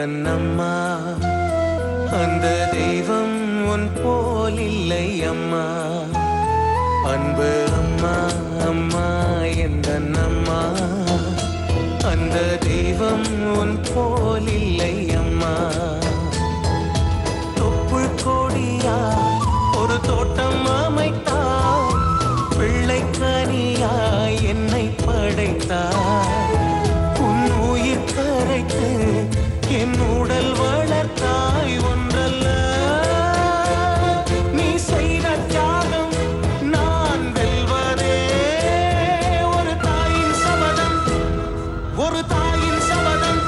அம்மா, அந்த தெய்வம் உன் போல் இல்லை அம்மா. அன்பு அம்மா அம்மா எந்தன் அம்மா, அந்த தெய்வம் உன் போல் இல்லை அம்மா. தொப்புள் கொடியா ஒரு தோட்டம் அமைத்தாய், பிள்ளைக்கனியாய் என்னை படைத்தாய். உன் உயிர் கரைத்து என் உடல் வளர்த்தாய். ஒன்றல்ல நீ செய்த தியாகம் நான் வெல்வதே. ஒரு தாயின் சபதம், ஒரு தாயின் சபதம்.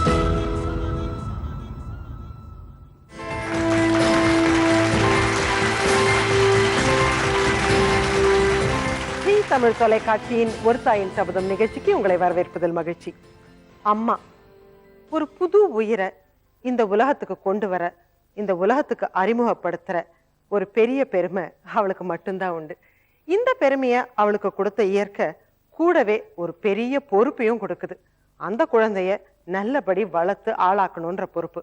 தமிழ் தொலைக்காட்சியின் ஒரு தாயின் சபதம் நிகழ்ச்சிக்கு உங்களை வரவேற்பதில் மகிழ்ச்சி. அம்மா ஒரு புது உயிரை இந்த உலகத்துக்கு கொண்டு வர, இந்த உலகத்துக்கு அறிமுகப்படுத்துற ஒரு பெரிய பெருமை அவளுக்கு மட்டும்தான் உண்டு. இந்த பெருமையை அவளுக்கு கொடுத்த இயற்கை கூடவே ஒரு பெரிய பொறுப்பையும் கொடுக்குது. அந்த குழந்தைய நல்லபடி வளர்த்து ஆளாக்கணுன்ற பொறுப்பு.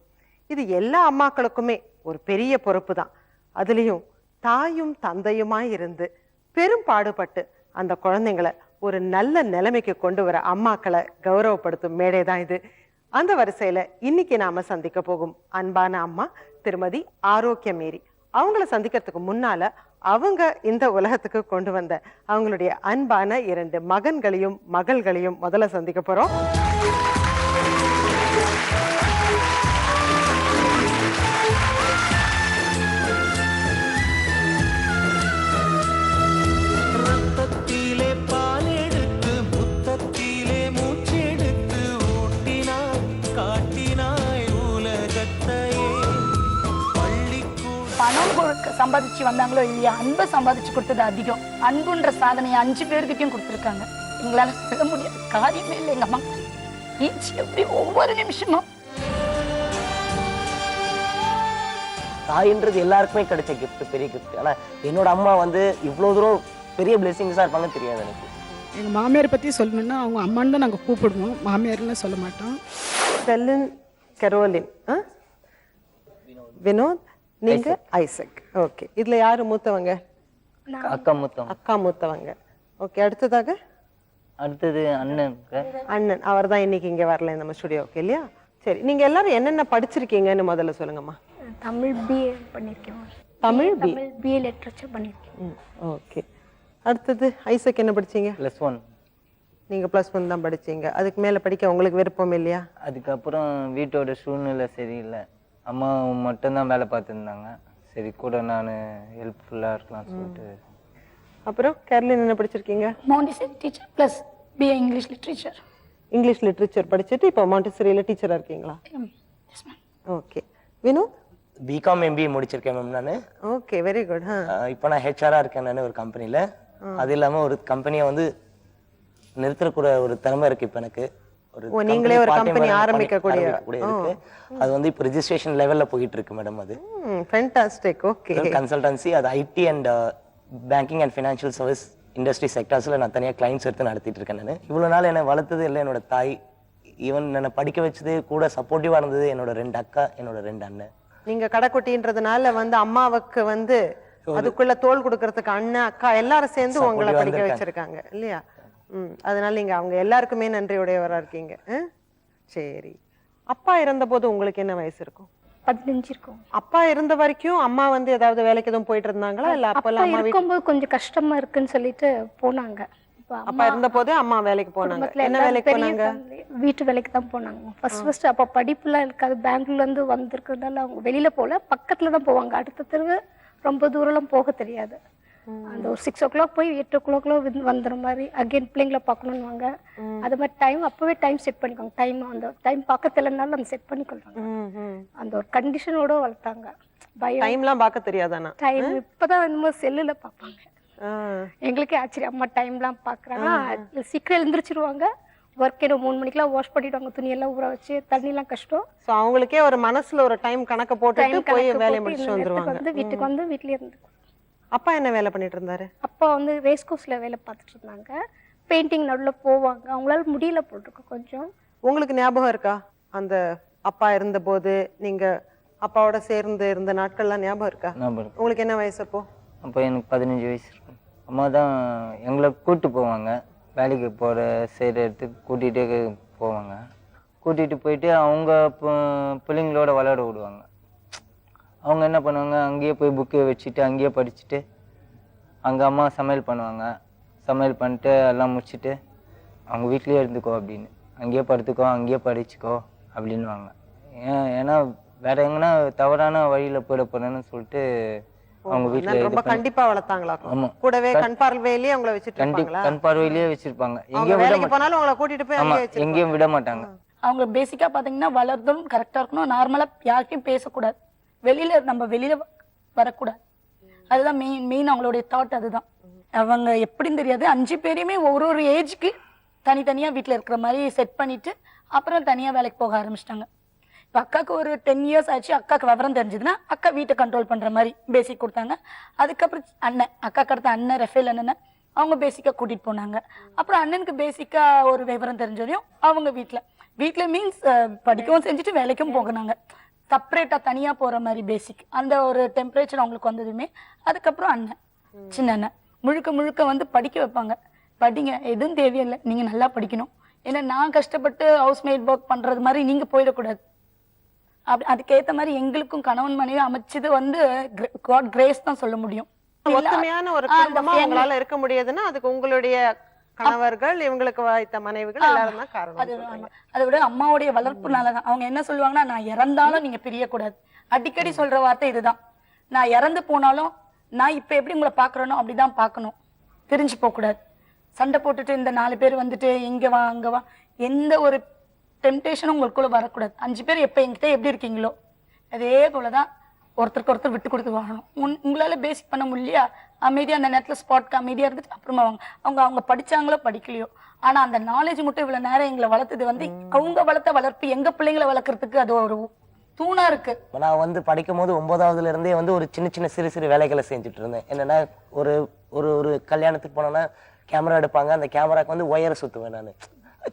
இது எல்லா அம்மாக்களுக்குமே ஒரு பெரிய பொறுப்பு தான். அதுலேயும் தாயும் தந்தையுமாய் இருந்து பெரும் பாடுபட்டு அந்த குழந்தைங்களை ஒரு நல்ல நிலைமைக்கு கொண்டு வர அம்மாக்களை கௌரவப்படுத்தும் மேடை தான் இது. அந்த வரிசையில இன்னைக்கு நாம சந்திக்க போகும் அன்பான அம்மா திருமதி ஆரோக்கிய மேரி. அவங்கள சந்திக்கிறதுக்கு முன்னால அவங்க இந்த உலகத்துக்கு கொண்டு வந்த அவங்களுடைய அன்பான 2 மகன்களையும் மகள்களையும் முதல்ல சந்திக்க போறோம். சம்பாதிச்சு வந்தாங்களோ இல்லையா, அன்பை சம்பாதிச்சு கொடுத்தது அதிகம். அன்புன்ற சாதனையை 5 பேர்கிட்டையும் கொடுத்துருக்காங்க. எங்களால சொல்ல முடியாது காரியமே இல்லை. எங்க அம்மா எப்படி ஒவ்வொரு நிமிஷமும் தாயின்றது எல்லாருக்குமே கிடைச்ச கிஃப்ட், பெரிய கிஃப்ட். ஆனா என்னோட அம்மா வந்து இவ்வளவு தூரம் பெரிய பிளெஸிங்ஸா இருப்பாங்கன்னு தெரியாது எனக்கு. எங்க மாமியார் பத்தி சொல்லணும்னா அவங்க அம்மான்னு தான் நாங்க கூப்பிடுவோம், மாமியார்னு சொல்ல மாட்டோம். செல்லின், கரோலின், வினோத், நீங்க ஐசக். ஓகே, இதுல யாரு மூத்தவங்க? அக்கா மூத்தவங்க. அக்கா மூத்தவங்க. ஓகே, அடுத்தது அண்ணன். அண்ணன் அவர் தான் இன்னைக்கு இங்க வரல நம்ம ஸ்டுடியோக்கு இல்லையா? சரி, நீங்க எல்லாரும் என்னென்ன படிச்சிருக்கீங்கன்னு முதல்ல சொல்லுங்கம்மா. தமிழ் பிஏ பண்ணிருக்கேன். தமிழ் பிஏ லிட்டரேச்சர் பண்ணிருக்கேன். ஓகே, அடுத்தது ஐசக் என்ன படிச்சீங்க? +1. நீங்க +1 தான் படிச்சீங்க. அதுக்கு மேல படிக்க உங்களுக்கு விருப்பம் இல்லையா? அதுக்கப்புறம் வீட்டோட சூழ்நிலை சரியில்லை, அம்மா மட்டும்தான் வேலை பார்த்துருந்தாங்க. சரி, கூட நான் ஹெல்ப்ஃபுல்லாக இருக்கலாம்னு சொல்லிட்டு. அப்புறம் கேர்லின் என்ன படிச்சிருக்கீங்க? Montessori teacher plus BA English literature. English literature படிச்சுட்டு இப்போ மாண்டிசரியில் டீச்சராக இருக்கீங்களா? ஓகே. வினோத்? பிகாம் எம்பிஏ முடிச்சிருக்கேன் மேம் நான். Okay, very good. இப்போ நான் ஹெச்ஆராக இருக்கேன் நான் ஒரு கம்பெனியில். அது இல்லாமல் ஒரு கம்பெனியை வந்து நிறுத்தக்கூட ஒரு திறமை இருக்குது இப்போ எனக்கு. நீங்களே ஒரு கம்பெனி ஆரம்பிக்கக்கூடிய இருக்கு. அது வந்து இப்போ ரெஜிஸ்ட்ரேஷன் லெவல்ல போயிட்டு இருக்கு மேடம். அது ஃபேண்டாஸ்டிக். ஓகே, கன்சல்டன்சி, அது IT and banking and financial service industry செக்டர்ஸ்ல நான் தனியாக கிளைண்ட்ஸ் எடுத்து நடத்திட்டு இருக்கேன் நான். இவ்வளோ நாள் என்னை வளர்த்தது இல்லை என்னோட தாய், ஈவன் என்னை படிக்க வச்சது கூட சப்போர்ட்டிவா இருந்தது என்னோட 2 அக்கா, என்னோட 2 அண்ணன். நீங்க கடைக்குட்டின்றதுனால வந்து அம்மாவுக்கு வந்து அதுக்குள்ள தோல் கொடுக்கறதுக்கு அண்ணன் அக்கா எல்லாரும் சேர்ந்து உங்களை படிக்க வச்சிருக்காங்க இல்லையா? அதனால நீங்க அவங்க எல்லாருக்குமே நன்றியுடையவரா இருக்கீங்க. சரி, அப்பா இறந்த போது உங்களுக்கு என்ன வயசு இருக்கும்? 15 இருக்கும். அப்பா இருந்த வரைக்கும் அம்மா வந்து ஏதாவது வேலைக்கு எதுவும் போயிட்டு இருந்தாங்களா? இல்ல அப்பெல்லாம் அம்மா இருக்கும்போது கொஞ்சம் கஷ்டமா இருக்குன்னு சொல்லிட்டு போனாங்க. அப்பா இருந்த போதே அம்மா வேலைக்கு போனாங்க. என்ன வேலைக்கு போனாங்க? வீட்டு வேலைக்கு தான் போனாங்க. ஃபர்ஸ்ட் அப்ப படிப்புலாம் இருக்காது. பெங்களூர்ல இருந்து வந்திருக்கிறதுனால அவங்க வெளியில போல, பக்கத்துல தான் போவாங்க. அடுத்த தெருவு ரொம்ப தூரம்லாம் போக தெரியாது. அந்த ஒரு 6 o'clock போய் 8 o'clock வந்துற மாதிரி அகைன் பிள்ளைங்களை பார்க்கணும்னு வாங்க. அது மாதிரி டைம் அப்பவே டைம் செட் பண்ணிக்கோங்க. டைம் அந்த டைம் பார்க்கறதுலனால அந்த செட் பண்ணிக்கொள்றாங்க. அந்த ஒரு கண்டிஷனோட வளர்த்தாங்க. டைம்லாம் பார்க்க தெரியாதானா? டைம் இப்பதான் என்னமோ செல்லுல பார்ப்பாங்க. எங்களுக்கே ஆச்சரியம், அம்மா டைம்லாம் பார்க்குறாங்க. சீக்கிரம் எழுந்திரிச்சிருவாங்க. ஒர்க் 3 மணிக்கெல்லாம் வாஷ் பண்ணிடுவாங்க. துணியெல்லாம் ஊற வச்சு, தண்ணிலாம் கஷ்டம். ஸோ அவங்களுக்கே ஒரு மனசுல ஒரு டைம் கணக்கு போட்டு போய் வேலையை முடிச்சுட்டு வந்துருவாங்க. வீட்டுக்கு வந்து வீட்லயே இருந்து. அப்பா என்ன வேலை பண்ணிட்டு இருந்தாரு? அப்பா வந்து ரேஸ் கோர்ஸ்ல வேலை பார்த்துட்டு இருந்தாங்க. பெயிண்டிங் நடுவில் போவாங்க. அவங்களால முடியல போட்டிருக்கு கொஞ்சம். உங்களுக்கு ஞாபகம் இருக்கா அந்த அப்பா இருந்தபோது நீங்க அப்பாவோட சேர்ந்து இருந்த நாட்கள்லாம் ஞாபகம் இருக்கா? ஞாபகம். உங்களுக்கு என்ன வயசு அப்போ? அப்போ எனக்கு 15 வயசு இருக்கும். அம்மா தான் எங்களை கூப்பிட்டு போவாங்க, வேலைக்கு போகிற செய்கிற இடத்துக்கு கூட்டிகிட்டே போவாங்க. கூட்டிகிட்டு போயிட்டு அவங்க பிள்ளைங்களோட விளையாட விடுவாங்க. அவங்க என்ன பண்ணுவாங்க, அங்கேயே போய் புக்கு வச்சுட்டு அங்கேயே படிச்சுட்டு அங்கே அம்மா சமையல் பண்ணுவாங்க. சமையல் பண்ணிட்டு எல்லாம் முடிச்சுட்டு அவங்க வீட்லேயே இருந்துக்கோ அப்படின்னு, அங்கேயே படுத்துக்கோ அங்கேயே படிச்சுக்கோ அப்படின்வாங்க. ஏன்னா வேற எங்கன்னா தவறான வழியில் போயிட போறேன்னு சொல்லிட்டு அவங்க வீட்டில் ரொம்ப கண்டிப்பா வளர்த்தாங்களா? ஆமா. கூடவே கண் பார்வையிலேயே அவங்கள வச்சுட்டு கண்டிப்பா கண் பார்வையிலேயே வச்சிருப்பாங்க. எங்கேயும் வேலைக்கு போனாலும் அவங்கள கூட்டிட்டு போய் ஆமா, அங்கேயே வச்சிருப்பாங்க. எங்கேயும் விட மாட்டாங்க. அவங்க பேசிக்கா பாத்தீங்கன்னா வளர்றதும் கரெக்டா இருக்கணும், நார்மலா யாருக்கும் பேசக்கூடாது, நம்ம வெளியில வரக்கூடாது. அதுதான் மெயின் அவங்களுடைய தாட். அதுதான் அவங்க எப்படின்னு தெரியாது. 5 பேரையுமே ஒரு ஏஜ்க்கு தனித்தனியா வீட்டுல இருக்கிற மாதிரி செட் பண்ணிட்டு அப்புறம் தனியா வேலைக்கு போக ஆரம்பிச்சிட்டாங்க. இப்போ அக்காவுக்கு ஒரு 10 இயர்ஸ் ஆச்சு, அக்காவுக்கு விவரம் தெரிஞ்சதுன்னா அக்கா வீட்டை கண்ட்ரோல் பண்ற மாதிரி பேசிக் கொடுத்தாங்க. அதுக்கப்புறம் அண்ணன், அக்காக்கு அடுத்த அண்ணன் ரஃபேல் அண்ணன், அவங்க பேசிக்கா கூட்டிட்டு போனாங்க. அப்புறம் அண்ணனுக்கு பேசிக்கா ஒரு விவரம் தெரிஞ்சதையும் அவங்க வீட்டுல மீன்ஸ் படிக்கவும் செஞ்சுட்டு வேலைக்கும் போகினாங்க. செப்பரேட்டா தனியா போற மாதிரி பேசிக் அந்த ஒரு டெம்பரேச்சர் அவங்களுக்கு வந்ததுமே அதுக்கப்புறம் அண்ணன், சின்ன அண்ணன் முழுக்க வந்து படிக்க வைப்பாங்க. படிங்க, எதுவும் தேவையில்லை, நீங்க நல்லா படிக்கணும். ஏன்னா நான் கஷ்டப்பட்டு ஹவுஸ் மேட் ஒர்க் பண்றது மாதிரி நீங்க போயிடக்கூடாது. அதுக்கேற்ற மாதிரி எங்களுக்கும் கணவன் மனைவி அமைச்சது வந்து காட் கிரேஸ் தான் சொல்ல முடியும். ஒத்துமையான ஒரு குடும்பமா உங்களால இருக்க முடியாதுன்னா அதுக்கு உங்களுடைய கணவர்கள், இவங்களுக்கு வாய்த்த மனைவிகள் எல்லாரும் தான் காரணம். அதை விட அம்மாவுடைய வளர்ப்புனாலதான். அவங்க என்ன சொல்லுவாங்கன்னா, நான் இறந்தாலும் நீங்க பிரியக்கூடாது. அடிக்கடி சொல்ற வார்த்தை இதுதான், நான் இறந்து போனாலும் நான் இப்ப எப்படி உங்களை பாக்குறேனோ அப்படிதான் பாக்கணும், பிரிஞ்சு போக கூடாது. சண்டை போட்டுட்டு இந்த 4 பேர் வந்துட்டு இங்க வா அங்க வா, எந்த ஒரு டெம்டேஷனும் உங்களுக்குள்ள வரக்கூடாது. 5 பேர் எப்ப என்கிட்ட எப்படி இருக்கீங்களோ அதே போலதான் ஒருத்தருக்கு ஒருத்தர் விட்டு கொடுத்து வாழணும். உங்களால பேசிக் பண்ண முடியலையா, அமைதியா அந்த நேரத்துல ஸ்பாட்க்கு அமைதியா இருந்துட்டு அப்புறமா அவங்க படிச்சாங்களோ படிக்கலையோ, ஆனா அந்த நாலேஜ் மட்டும் இவ்வளவு நேரம் எங்களை வளர்த்தது வந்து அவங்க வளர்த்த வளர்ப்பு எங்க பிள்ளைங்களை வளர்க்கறதுக்கு அது ஒரு தூணா இருக்கு. நான் வந்து படிக்கும் போது 9ஆவதுல இருந்தே வந்து ஒரு சின்ன சிறு வேலைகளை செஞ்சுட்டு இருந்தேன். என்னன்னா ஒரு ஒரு கல்யாணத்துக்கு போனோன்னா கேமரா எடுப்பாங்க, அந்த கேமராக்கு வந்து ஒயரை சுத்துவேன் நான்.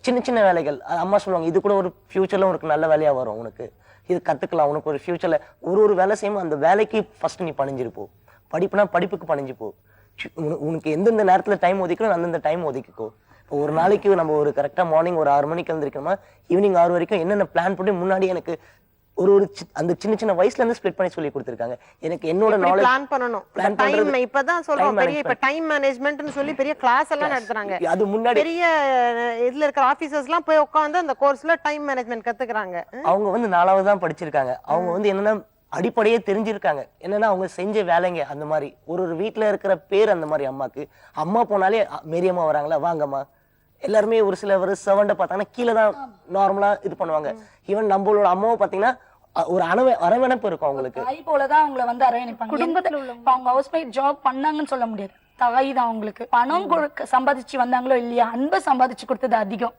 சின்ன வேலைகள். அம்மா சொல்லுவாங்க, இது கூட ஒரு ஃபியூச்சர்ல உனக்கு நல்ல வேலையா வரும், உனக்கு இது கத்துக்கலாம், உனக்கு ஒரு ஃபியூச்சர்ல ஒரு வேலை செய்யும், அந்த வேலைக்கு ஃபர்ஸ்ட் நீ பணிஞ்சிருப்போ. படிப்புனா படிப்புக்கு பணிஞ்சுப்போ. உனக்கு எந்தெந்த நேரத்துல டைம் ஒதுக்கணும் அந்தந்த டைம் ஒதுக்கிக்கோ. இப்போ ஒரு நாளைக்கு நம்ம ஒரு கரெக்டா மார்னிங் ஒரு 6 மணிக்கு எழுந்திருக்கணுமா, ஈவினிங் 6 வரைக்கும் என்னென்ன பிளான் பண்ணி முன்னாடி எனக்கு ஒரு அந்த சின்ன வயசுல இருந்து ஸ்ப்ளிட் பண்ணி சொல்லி கொடுத்திருக்காங்க. எனக்கு என்னோட நாலேஜ் பிளான் பண்ணணும். டைம் இப்பதான் சொல்றோம், பெரிய இப்ப டைம் மேனேஜ்மென்ட்னு சொல்லி பெரிய கிளாஸ் எல்லாம் நடத்துறாங்க. அது முன்னாடி பெரிய இதுல இருக்கிற ஆபீசர்ஸ் எல்லாம் போய் உட்கார்ந்து அந்த கோர்ஸ்ல டைம் மேனேஜ்மென்ட் கத்துக்கிறாங்க. அவங்க வந்து 4வது தான் படிச்சிருக்காங்க. அவங்க வந்து என்னன்னா அடிப்படையே தெரிஞ்சிருக்காங்க. என்னன்னா அவங்க செஞ்ச வேலைங்க அந்த மாதிரி. ஒரு வீட்டுல இருக்கிற பேர் அந்த மாதிரி. அம்மாக்கு அம்மா போனாலே மேரியம்மா வராங்களா, வாங்கம்மா. எல்லாருமே ஒரு சிலவர் சர்வெண்ட பார்த்தாங்கன்னா கீழே தான் நார்மலா இது பண்ணுவாங்க. ஈவன் நம்மளோட அம்மாவை பாத்தீங்கன்னா ஒரு அரவணைப்பு இருக்கும் அவங்களுக்கு. தாய் போலதான் அவங்கள வந்து அரவணைப்பாங்க. குடும்பத்துல அவங்க ஹவுஸ் மேட் ஜாப் பண்ணாங்கன்னு சொல்ல முடியாது, தாய் தான் அவங்களுக்கு. பணம் சம்பாதிச்சு வந்தாங்களோ இல்லையா, அன்பை சம்பாதிச்சு கொடுத்தது அதிகம்.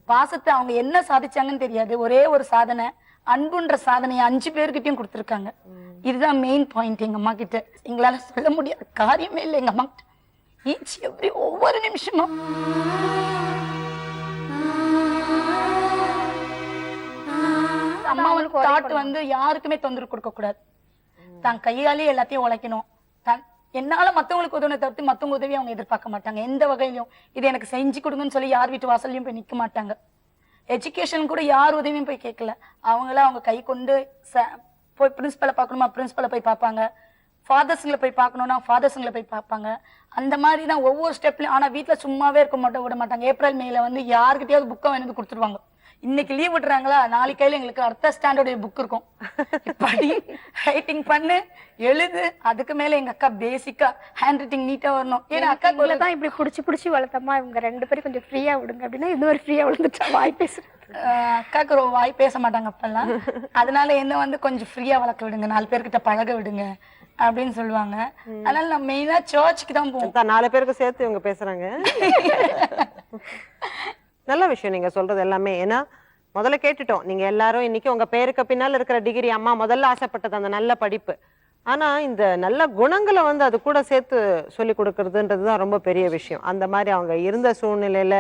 பாசத்தை அவங்க என்ன சாதிச்சாங்கன்னு தெரியாது, ஒரே ஒரு சாதனை, அன்புன்ற சாதனையை 5 பேர்கிட்டயும் கொடுத்துருக்காங்க. இதுதான் மெயின் பாயிண்ட். எங்க அம்மா கிட்ட எங்களால சொல்ல முடியாத காரியமே இல்லை. எங்க அம்மா கிட்ட ஈச் எவ்ரி ஒவ்வொரு நிமிஷமும் அம்மாவுக்கு தாட் வந்து யாருக்குமே தொந்தரவு கொடுக்க கூடாது, தான் கையாலேயே எல்லாத்தையும் உழைக்கணும். என்னால மத்தவங்களுக்கு உதவியை தவிர்த்து மத்தவங்க உதவி அவங்க எதிர்பார்க்க மாட்டாங்க எந்த வகையிலும். இது எனக்கு செஞ்சு கொடுங்கன்னு சொல்லி யார் வீட்டு வாசல்லையும் போய் நிக்க மாட்டாங்க. எஜுகேஷன் கூட யார் உதவியும் போய் கேட்கல. அவங்கள அவங்க கை கொண்டு போய் பிரின்சிபலை பார்க்கணுமா பிரின்சிபலை போய் பார்ப்பாங்க, ஃபாதர்ஸுங்களை போய் பார்க்கணும்னா ஃபாதர்ஸுங்களை போய் பார்ப்பாங்க. அந்த மாதிரி தான் ஒவ்வொரு ஸ்டெப்லையும். ஆனா வீட்டுல சும்மாவே இருக்க விட மாட்டாங்க. ஏப்ரல் மேல வந்து யாருக்கிட்டையாவது புக்கை வந்து கொடுத்துருவாங்க. இன்னைக்கு லீவ் விட்டுறாங்களா, நாளைக்கு கையில எங்களுக்கு அடுத்த ஸ்டாண்டர்ட் புக் இருக்கும், படி ரைட்டிங் பண்ணு எழுது. அதுக்கு மேல எங்க அக்கா பேசிக்கா ஹேண்ட் ரைட்டிங் நீட்டா வரணும். ஏன்னா அக்கா தான் இப்படி புடிச்சு வளர்த்தம்மா, இவங்க 2 பேரும் கொஞ்சம் ஃப்ரீயா விடுங்க அப்படின்னா இன்னொரு ஃப்ரீயா விழுந்துட்டா வாய் பேசு. அக்காக்கு ஒரு வாய் பேச மாட்டாங்க அப்பெல்லாம். அதனால என்ன வந்து கொஞ்சம் ஃப்ரீயா வளர்க்க விடுங்க, 4 பேர்கிட்ட பழக விடுங்க அப்படின்னு சொல்லுவாங்க. அதனால நான் மெயினா சர்ச்சுக்கு தான் போவோம். 4 பேருக்கு சேர்த்து இவங்க பேசுறாங்க. நல்ல விஷயம் நீங்க சொல்றது எல்லாமே. ஏன்னா முதல்ல கேட்டுட்டோம், நீங்க எல்லாரும் இன்னைக்கு உங்க பேருக்கு பின்னால் இருக்கிற டிகிரி, அம்மா முதல்ல ஆசைப்பட்டது அந்த நல்ல படிப்பு. ஆனா இந்த நல்ல குணங்களை வந்து அது கூட சேர்த்து சொல்லி கொடுக்கறதுன்றதுதான் ரொம்ப பெரிய விஷயம். அந்த மாதிரி அவங்க இருந்த சூழ்நிலையில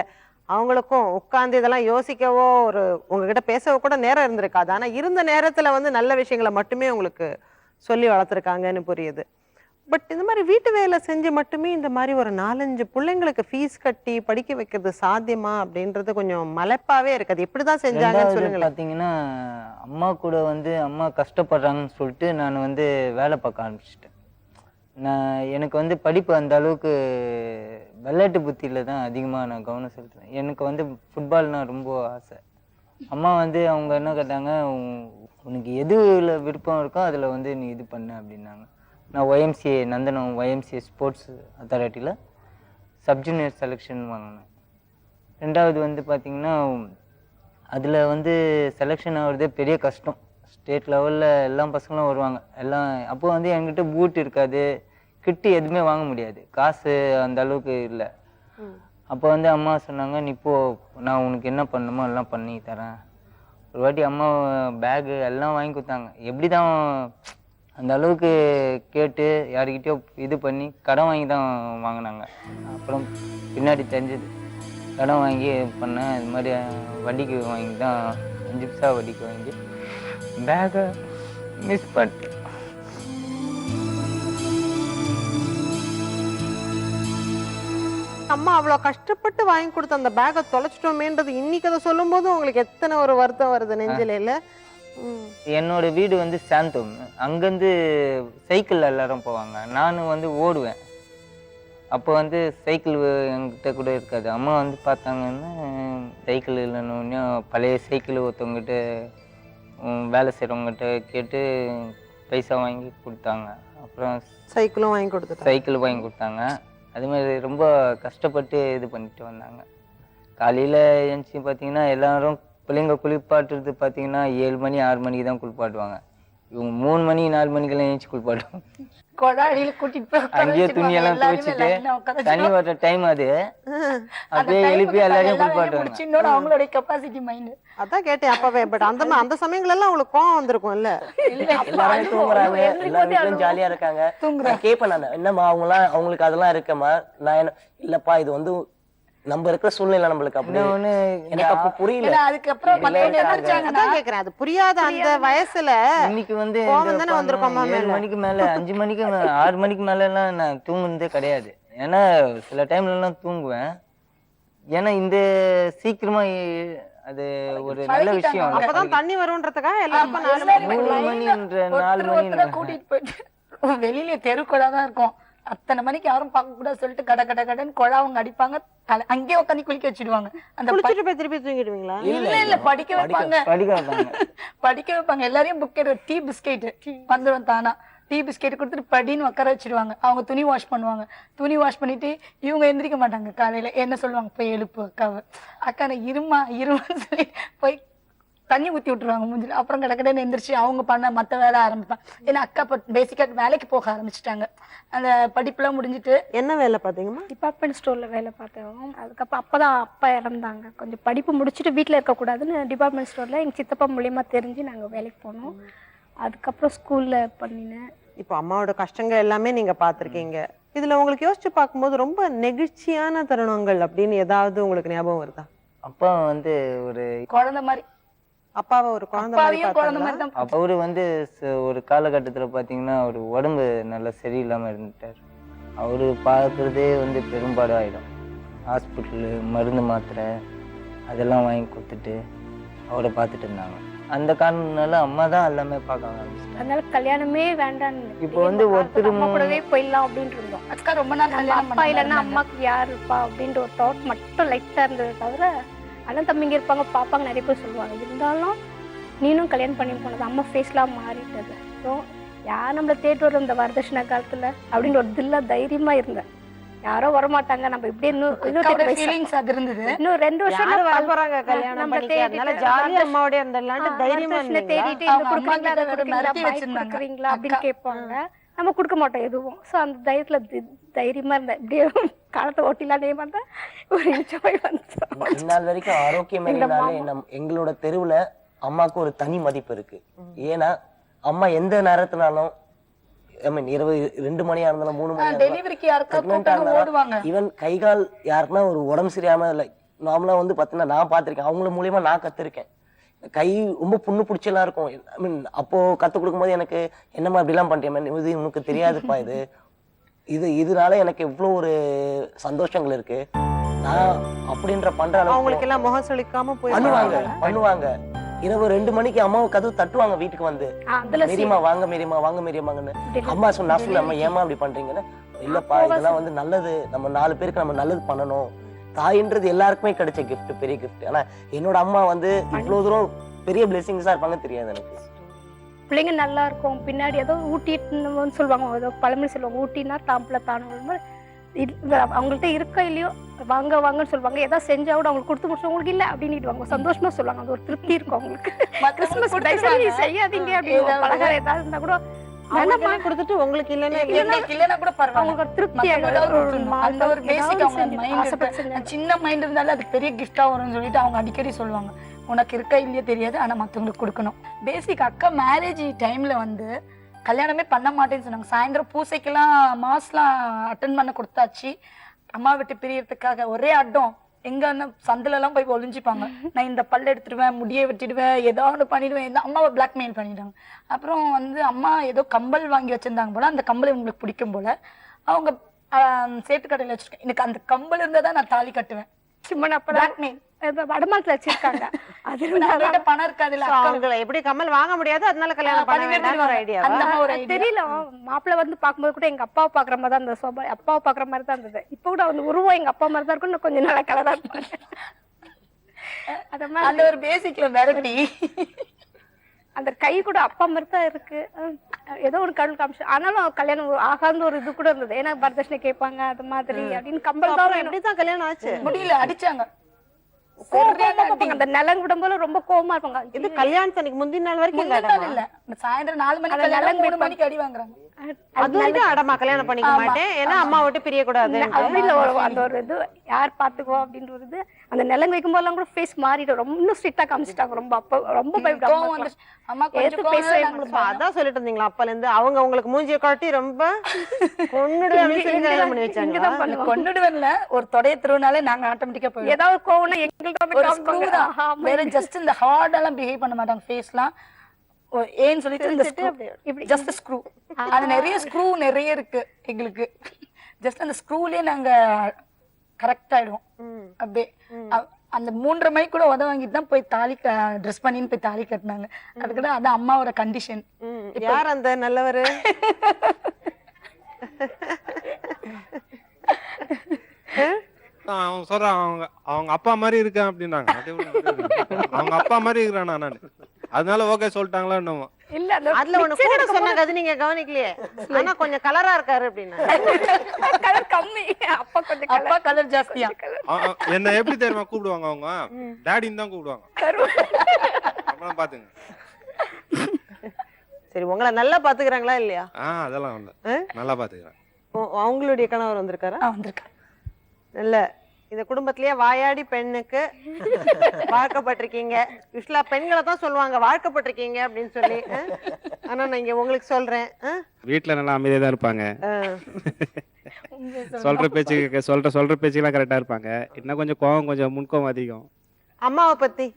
அவங்களுக்கும் உட்கார்ந்து இதெல்லாம் யோசிக்கவோ ஒரு உங்ககிட்ட பேசவோ கூட நேரம் இருந்திருக்காது. ஆனா இருந்த நேரத்துல வந்து நல்ல விஷயங்களை மட்டுமே உங்களுக்கு சொல்லி வளர்த்துருக்காங்கன்னு புரியுது. பட் இந்த மாதிரி வீட்டு வேலை செஞ்சு மட்டுமே இந்த மாதிரி ஒரு 4-5 பிள்ளைங்களுக்கு ஃபீஸ் கட்டி படிக்க வைக்கிறது சாத்தியமா அப்படின்றது கொஞ்சம் மலைப்பாவே இருக்காது. எப்படிதான் செஞ்சாங்கன்னு சொல்லுங்களேன். பார்த்தீங்கன்னா அம்மா கூட வந்து அம்மா கஷ்டப்படுறாங்கன்னு சொல்லிட்டு நான் வந்து வேலை பார்க்க ஆரம்பிச்சிட்டேன். எனக்கு வந்து படிப்பு அந்த அளவுக்கு விளையாட்டு புத்தியில் தான் அதிகமாக நான் கவனம் செலுத்துவேன். எனக்கு வந்து ஃபுட்பால்னா ரொம்ப ஆசை. அம்மா வந்து அவங்க என்ன கேட்டாங்க, உனக்கு எதுல விருப்பம் இருக்கோ அதில் வந்து நீ இது பண்ணு அப்படின்னாங்க. நான் YMCA நந்தனம் YMCA ஸ்போர்ட்ஸ் அத்தாரிட்டியில் சப்ஜூனியர் செலெக்ஷன் வாங்கினேன். ரெண்டாவது வந்து பார்த்திங்கன்னா அதில் வந்து செலெக்ஷன் ஆகுறதே பெரிய கஷ்டம். ஸ்டேட் லெவலில் எல்லா பசங்களும் வருவாங்க. எல்லாம் அப்போ வந்து என்கிட்ட பூட் இருக்காது, கிட்டு எதுவுமே வாங்க முடியாது, காசு அந்த அளவுக்கு இல்லை. அப்போ வந்து அம்மா சொன்னாங்க, நீ போ, நான் உனக்கு என்ன பண்ணணுமோ எல்லாம் பண்ணி தரேன். ஒரு வாட்டி அம்மா பேகு எல்லாம் வாங்கி கொடுத்தாங்க. எப்படி தான் அந்த அளவுக்கு கேட்டு யாருக்கிட்டயோ இது பண்ணி கடன் வாங்கி தான் வாங்கினாங்க. அப்புறம் பின்னாடி தெரிஞ்சது கடன் வாங்கி பண்ணேன். இது மாதிரி வட்டிக்கு வாங்கி தான் 5 பைசா வட்டிக்கு வாங்கி பேகை மிஸ் பண்ணிட்டேன். அம்மா அவ்வளோ கஷ்டப்பட்டு வாங்கி கொடுத்த அந்த பேக்கை தொலைச்சிட்டோமேன்றது இன்னைக்கு அதை சொல்லும் போது உங்களுக்கு எத்தனை ஒரு வருத்தம் வருது நெஞ்சில இல்ல? என்னோட வீடு வந்து சாந்தோம். அங்கேருந்து சைக்கிள் எல்லாரும் போவாங்க, நானும் வந்து ஓடுவேன். அப்போ வந்து சைக்கிள் என்கிட்ட கூட இருக்காது. அம்மா வந்து பார்த்தாங்கன்னா சைக்கிள் இல்லைன்னு பழைய சைக்கிள் ஒருத்தவங்ககிட்ட வேலை செய்கிறவங்ககிட்ட கேட்டு பைசா வாங்கி கொடுத்தாங்க. அப்புறம் சைக்கிளும் வாங்கி கொடுத்தாங்க. சைக்கிள் வாங்கி கொடுத்தாங்க. அது மாதிரி ரொம்ப கஷ்டப்பட்டு இது பண்ணிட்டு வந்தாங்க. காலையில் எழுந்துச்சி பார்த்தீங்கன்னா எல்லாரும் பிள்ளைங்க குளிப்பாட்டுறது பார்த்தீங்கன்னா 7 மணி 6 மணிக்கு தான் குளிப்பாட்டுவாங்க. இவங்க 3 மணி 4 மணிக்கெல்லாம் எழுந்துச்சி குளிப்பாட்டுவாங்க. அங்கேயே துணியெல்லாம் துவைச்சிட்டு தண்ணி வர்ற டைம் அது அப்படியே எழுப்பி எல்லாரையும் குளிப்பாட்டுவாங்க. அவங்களோட கெப்பாசிட்டி மைண்ட் அதான் கேட்டேன் அப்பவே. பட் அந்த சமயங்கள் எல்லாம் உங்களுக்கு கோவம் வந்திருக்கும் இல்ல? எல்லாருமே தூங்குறாங்க, எல்லா வீட்லயும் ஜாலியா இருக்காங்க. கேட்பேன் நான், என்னம்மா அவங்களுக்கு அதெல்லாம் இருக்கம்மா? நான் என்ன இல்லப்பா, இது வந்து நம்ம இருக்கிற சூழ்நிலை நம்மளுக்கு அப்படி ஒண்ணு எனக்கு அப்ப புரியல. அதுக்கப்புறம் கேக்குறேன், அது புரியாத அந்த வயசுல இன்னைக்கு வந்து 7 மணிக்கு மேல 5 மணிக்கு 6 மணிக்கு மேல எல்லாம் நான் தூங்குனதே கிடையாது. ஏன்னா சில டைம்ல எல்லாம் தூங்குவேன். ஏன்னா இந்த சீக்கிரமா அது ஒரு நல்ல விஷயம். அப்பதான் தண்ணி வரும்ன்றதுக்காக எல்லாருக்கும் 3 மணின்ற 4 மணி கூட்டிட்டு போயிட்டு வெளியில தெருக்குழா தான் இருக்கும். அத்தனை மணிக்கு யாரும் பார்க்க கூடாது சொல்லிட்டு கட கட கடன்னு குழா அவங்க அடிப்பாங்க. அங்கேயே உட்காந்து குளிக்க வச்சிடுவாங்க. அந்த குளிச்சுட்டு போய் திருப்பி தூங்கிடுவீங்களா? இல்ல படிக்க வைப்பாங்க. எல்லாரையும் புக் டீ பிஸ்கெட் வந்துடும் தானா. டீ பிஸ்கெட் கொடுத்துட்டு படின்னு உட்கார வச்சிருவாங்க. அவங்க துணி வாஷ் பண்ணுவாங்க. துணி வாஷ் பண்ணிட்டு இவங்க எந்திரிக்க மாட்டாங்க. காலையில என்ன சொல்லுவாங்க, போய் எழுப்பு அக்காவை. அக்கா இருமான்னு சொல்லி போய் தண்ணி ஊற்றி விட்டுருவாங்க மூஞ்சில். அப்புறம் கடற்கடன்னு எந்திரிச்சு அவங்க பண்ண மற்ற வேலை ஆரம்பிப்பாங்க. ஏன்னா அக்கா இப்போ பேசிக்காக வேலைக்கு போக ஆரம்பிச்சிட்டாங்க. அந்த படிப்புலாம் முடிஞ்சிட்டு. என்ன வேலை பார்த்தீங்கம்மா? டிபார்ட்மெண்ட் ஸ்டோரில் வேலை பார்த்தோம். அதுக்கப்புறம் அப்பதான் அப்பா இறந்தாங்க. கொஞ்சம் படிப்பு முடிச்சுட்டு வீட்டில் இருக்கக்கூடாதுன்னு டிபார்ட்மெண்ட் ஸ்டோரில் எங்கள் சித்தப்பா மூலியமா தெரிஞ்சு நாங்கள் வேலைக்கு போனோம். அதுக்கப்புறம் ஸ்கூலில் பண்ணினேன். இப்போ அம்மாவோட கஷ்டங்கள் எல்லாமே நீங்க பார்த்துருக்கீங்க. இதுல உங்களுக்கு யோசிச்சு பார்க்கும்போது ரொம்ப நெகிழ்ச்சியான தருணங்கள் அப்படின்னு ஏதாவது உங்களுக்கு ஞாபகம் வருதா? அப்பா வந்து ஒரு குழந்தை மாதிரி, அப்பாவை ஒரு குழந்தை மாதிரி தான். அவரு வந்து ஒரு காலகட்டத்துல பாத்தீங்கன்னா ஒரு உடம்பு நல்லா சரியில்லாம இருந்துட்டார். அவரு பார்க்கறதே வந்து பெரும்பாடு ஆயிடும். ஹாஸ்பிட்டலு மருந்து மாத்திரை அதெல்லாம் வாங்கி கொடுத்துட்டு அவரை பார்த்துட்டு இருந்தாங்க. அந்த காரணத்தினால அம்மா தான் எல்லாமே பார்க்க ஆரம்பிச்சிட்டாங்க. அதனால கல்யாணமே வேண்டான்னு இப்போ வந்து ஒருத்தர் அம்மா கூடவே போயிடலாம் அப்படின்ட்டு இருந்தோம். அக்கா ரொம்ப நாள் அப்பா இல்லைன்னா அம்மாக்கு யார் இருப்பா அப்படின்ற ஒரு தாட் மட்டும் லைட்டா இருந்ததை தவிர அண்ணன் தம்பிங்க இருப்பாங்க, பாப்பாங்க, நிறைய பேர் சொல்லுவாங்க. இருந்தாலும் நீனும் கல்யாணம் பண்ணி போனது அம்மா ஃபேஸ்லாம் மாறிட்டது. ஸோ யார் நம்மளை தேட்டு வரும் இந்த வரதட்சணை காலத்துல அப்படின்னு ஒரு தில்லா தைரியமா இருந்தேன். யாரோ வரமாட்டாங்க, நம்ம இப்படியே இன்னும் 2 வருஷம் வர போறாங்க கல்யாணம் பண்ணிக்க, அதனால ஜாலியா அம்மாவோட இருந்தலாம்னு தைரியமா தேடிட்டு கொடுக்குறீங்களா அப்படின்னு கேட்பாங்க. நம்ம கொடுக்க மாட்டோம் எதுவும். ஸோ அந்த தைரியமா இருந்தேன். இப்படியே காலத்தை ஓட்டிலானே பார்த்தா ஒரு என்ஜாய் வந்து இந்நாள் வரைக்கும் ஆரோக்கியம் எங்களோட தெருவுல அம்மாவுக்கு ஒரு தனி மதிப்பு இருக்கு. ஏன்னா அம்மா எந்த நேரத்தினாலும் இரவு 2 மணியா இருந்தாலும் 3 மணியா இருந்தாலும் ஈவன் கைகால் யாருன்னா ஒரு உடம்பு சரியாம இல்லை நார்மலாக வந்து பார்த்தீங்கன்னா நான் பார்த்துருக்கேன், அவங்கள மூலியமா நான் கற்றுருக்கேன். கை ரொம்ப புண்ணு பிடிச்சலாம் இருக்கும். ஐ மீன் அப்போது கற்றுக் கொடுக்கும்போது எனக்கு என்னம்மா இப்படிலாம் பண்ணுறேன், இது உனக்கு தெரியாதுப்பா, இதனால எனக்கு எவ்வளோ ஒரு சந்தோஷங்கள் இருக்கு. நான் அப்படின்ற பண்ற அவங்களுக்கு எல்லாம் முகம் சுளிக்காம போய் பண்ணுவாங்க. இரவு 2 மணிக்கு அம்மாவை கதவு தட்டுவாங்க வீட்டுக்கு வந்து, மீரியமா வாங்க மீரியமாங்கன்னு. அம்மா நான் சொல்ல, அம்மா ஏமா அப்படி பண்றீங்கன்னு. இல்லப்பா, இதெல்லாம் வந்து நல்லது, நம்ம 4 பேருக்கு நம்ம நல்லது பண்ணணும். தாயின்றது எல்லாருக்குமே கிடைச்ச கிஃப்ட், பெரிய கிஃப்ட். ஆனா என்னோட அம்மா வந்து இவ்வளவு தூரம் பெரிய பிளெஸிங்ஸா இருப்பாங்க தெரியாது எனக்கு. பிள்ளைங்க நல்லா இருக்கும், பின்னாடி ஏதோ ஊட்டின்னு சொல்லுவாங்க, ஏதோ பழமொழி சொல்லுவாங்க, ஊட்டினா தாம்பளை தானும். அவங்கள்ட்ட இருக்கோ இல்லையோ வாங்க வாங்கன்னு சொல்லுவாங்க. ஏதாவது செஞ்சா கூட அவங்களுக்கு கொடுத்து முடிச்சு உங்களுக்கு இல்லை அப்படின்னு சந்தோஷமா சொல்லுவாங்க. அது ஒரு திருப்தி இருக்கும் அவங்களுக்கு. கிறிஸ்துமஸ் செய்யாதீங்க அப்படின்னு பலகாரம் ஏதாவது இருந்தா கூட கொடுத்துட்டு உங்களுக்கு இல்லைன்னா கூட பரவாயில்ல, சின்ன மைண்ட் இருந்தாலும் அது பெரிய கிஃப்டா வரும்னு சொல்லிட்டு அவங்க அடிக்கடி சொல்லுவாங்க, உனக்கு இருக்கா இல்லையோ தெரியாது, ஆனா மத்தவங்களுக்கு கொடுக்கணும். பேசிக் அக்கா மேரேஜ் டைம்ல வந்து கல்யாணமே பண்ண மாட்டேன்னு சொன்னாங்க. சாயந்தரம் பூசைக்கெல்லாம் மாஸ்லாம் அட்டன் பண்ண கொடுத்தாச்சு. அம்மா விட்டு பிரியறதுக்காக ஒரே அட்டம், எங்க சந்தில எல்லாம் போய் ஒளிஞ்சிப்பாங்க. நான் இந்த பல்ல எடுத்துடுவேன், முடியை வெட்டிடுவேன், ஏதாவது பண்ணிடுவேன். அம்மாவை பிளாக்மெயில் பண்ணிட்டாங்க. அப்புறம் வந்து அம்மா ஏதோ கம்பல் வாங்கி வச்சிருந்தாங்க போல, அந்த கம்பல் உங்களுக்கு பிடிக்கும் போல, அவங்க சேட்டு கடையில் வச்சிருக்கேன். எனக்கு அந்த கம்பல் இருந்தா தான் நான் தாலி கட்டுவேன். சும்மா பிளாக்மெயில் வடமாட்டில் வச்சிருக்காங்க. அது பணம் இருக்காதுல்ல, எப்படி கம்மல் வாங்க முடியாது, அதனால கல்யாணம் பண்ண வேண்டாம்னு ஒரு ஐடியா. தெரியல, மாப்பிள்ளை வந்து பாக்கும்போது கூட எங்க அப்பாவை பாக்குற மாதிரி தான் இருந்தது. சோபா அப்பாவை பாக்குற மாதிரி தான் இருந்தது. இப்ப கூட வந்து உருவம் எங்க அப்பா மாதிரி தான் இருக்கும், கொஞ்சம் நல்லா கலரா இருப்பாங்க. அந்த ஒரு பேசிக்ல வெரைட்டி. அந்த கை கூட அப்பா மாதிரி தான் இருக்கு. ஏதோ ஒரு கடல் காமிச்சு, ஆனாலும் கல்யாணம் ஆகாத ஒரு இது கூட இருந்தது. ஏன்னா வரதட்சணை கேட்பாங்க அது மாதிரி அப்படின்னு. கம்பல் தான் எப்படிதான் கல்யாணம் ஆச்சு, முடியல, அடிச்சாங்க. அந்த நிலம் விடும் போல ரொம்ப கோவமா இருப்பாங்க. இது கல்யாணத்துக்கு முந்தின நாள் வரைக்கும் இல்ல, சாயந்தரம் 4 மணிக்கு நிலம் 3 மணிக்கு அடி வாங்குறாங்க. அது அடமா கல்யாணம் பண்ணிக்க மாட்டேன், ஏன்னா அம்மா விட்டு பிரிய கூடாது அப்படின்னு அந்த ஒரு இது யார் பாத்துக்குவோம் அப்படின்ற ஒரு இது. அந்த நிலம் வைக்கும் போதெல்லாம் கூட ஃபேஸ் மாறிடும், ரொம்ப ஸ்ட்ரிக்டா காமிச்சிட்டாங்க. ரொம்ப அப்ப ரொம்ப பயப்படுவாங்க. அம்மா அதான் சொல்லிட்டு இருந்தீங்களா அப்பல இருந்து அவங்க உங்களுக்கு மூஞ்சியை காட்டி ரொம்ப கொன்னுடுவேன்ல ஒரு தொடைய திருவினாலே நாங்க ஆட்டோமேட்டிக்கா போய் ஏதாவது கோவம்னா எங்களுக்கு வேற ஜஸ்ட் இந்த ஹார்ட் எல்லாம் பிஹேவ் பண்ண மாட்டாங்க. ஃபேஸ்லாம் ஏன்னு சொல்லிட்டு ஜஸ்ட் ஸ்க்ரூ, அது நிறைய ஸ்க்ரூ நிறைய இருக்கு எங்களுக்கு. ஜஸ்ட் அந்த ஸ்க்ரூலயே நாங்க கரெக்ட் ஆயிடுவோம். அப்படியே அந்த 3:30 மணிக்கு கூட உத வாங்கிட்டு தான் போய் தாலி ட்ரெஸ் பண்ணின்னு போய் தாலி கட்டினாங்க. அதுக்குதான் அதான் அம்மாவோட கண்டிஷன். யார் அந்த நல்லவரு? அவங்க சொல்றாங்க அவங்க அப்பா மாதிரி இருக்கேன் அப்படின்னாங்க. அவங்க அப்பா மாதிரி இருக்கிறேன் நான், அதனால ஓகே சொல்லிட்டாங்களா என்னமோ. இல்ல அதுல ஒண்ணு கூட சொன்னாங்க, அது நீங்க கவனிக்கலையே. ஆனா கொஞ்சம் கலரா இருக்காரு அப்படின்னா. கலர் கம்மி, அப்பா கலர் ஜாஸ்தியா. என்ன எப்படி தெரியுமா கூப்பிடுவாங்க, அவங்க டாடின்னு தான் கூப்பிடுவாங்க. அப்புறம் பாத்துங்க. சரி, உங்களை நல்லா பாத்துக்கிறாங்களா இல்லையா? அதெல்லாம் இல்ல, நல்லா பாத்துக்கிறாங்க. அவங்களுடைய கணவர் வந்திருக்காரா? வந்திருக்காரு. நல்ல இந்த குடும்பத்திலேயே வாயாடி பெண்ணுக்கு வாழ்க்கப்பட்டிருக்கீங்க. யூஸ்வலா பெண்களை தான் சொல்லுவாங்க வாழ்க்கப்பட்டிருக்கீங்க அப்படின்னு சொல்லி. ஆனா நான் இங்க உங்களுக்கு சொல்றேன், வீட்டுல நல்லா அமைதியா தான் இருப்பாங்க. சொல்ற பேச்சுக்கெல்லாம் கரெக்டா இருப்பாங்க. இன்னும் கொஞ்சம் கோவம், கொஞ்சம் முன்கோவம் அதிகம். அம்மாவை பத்தி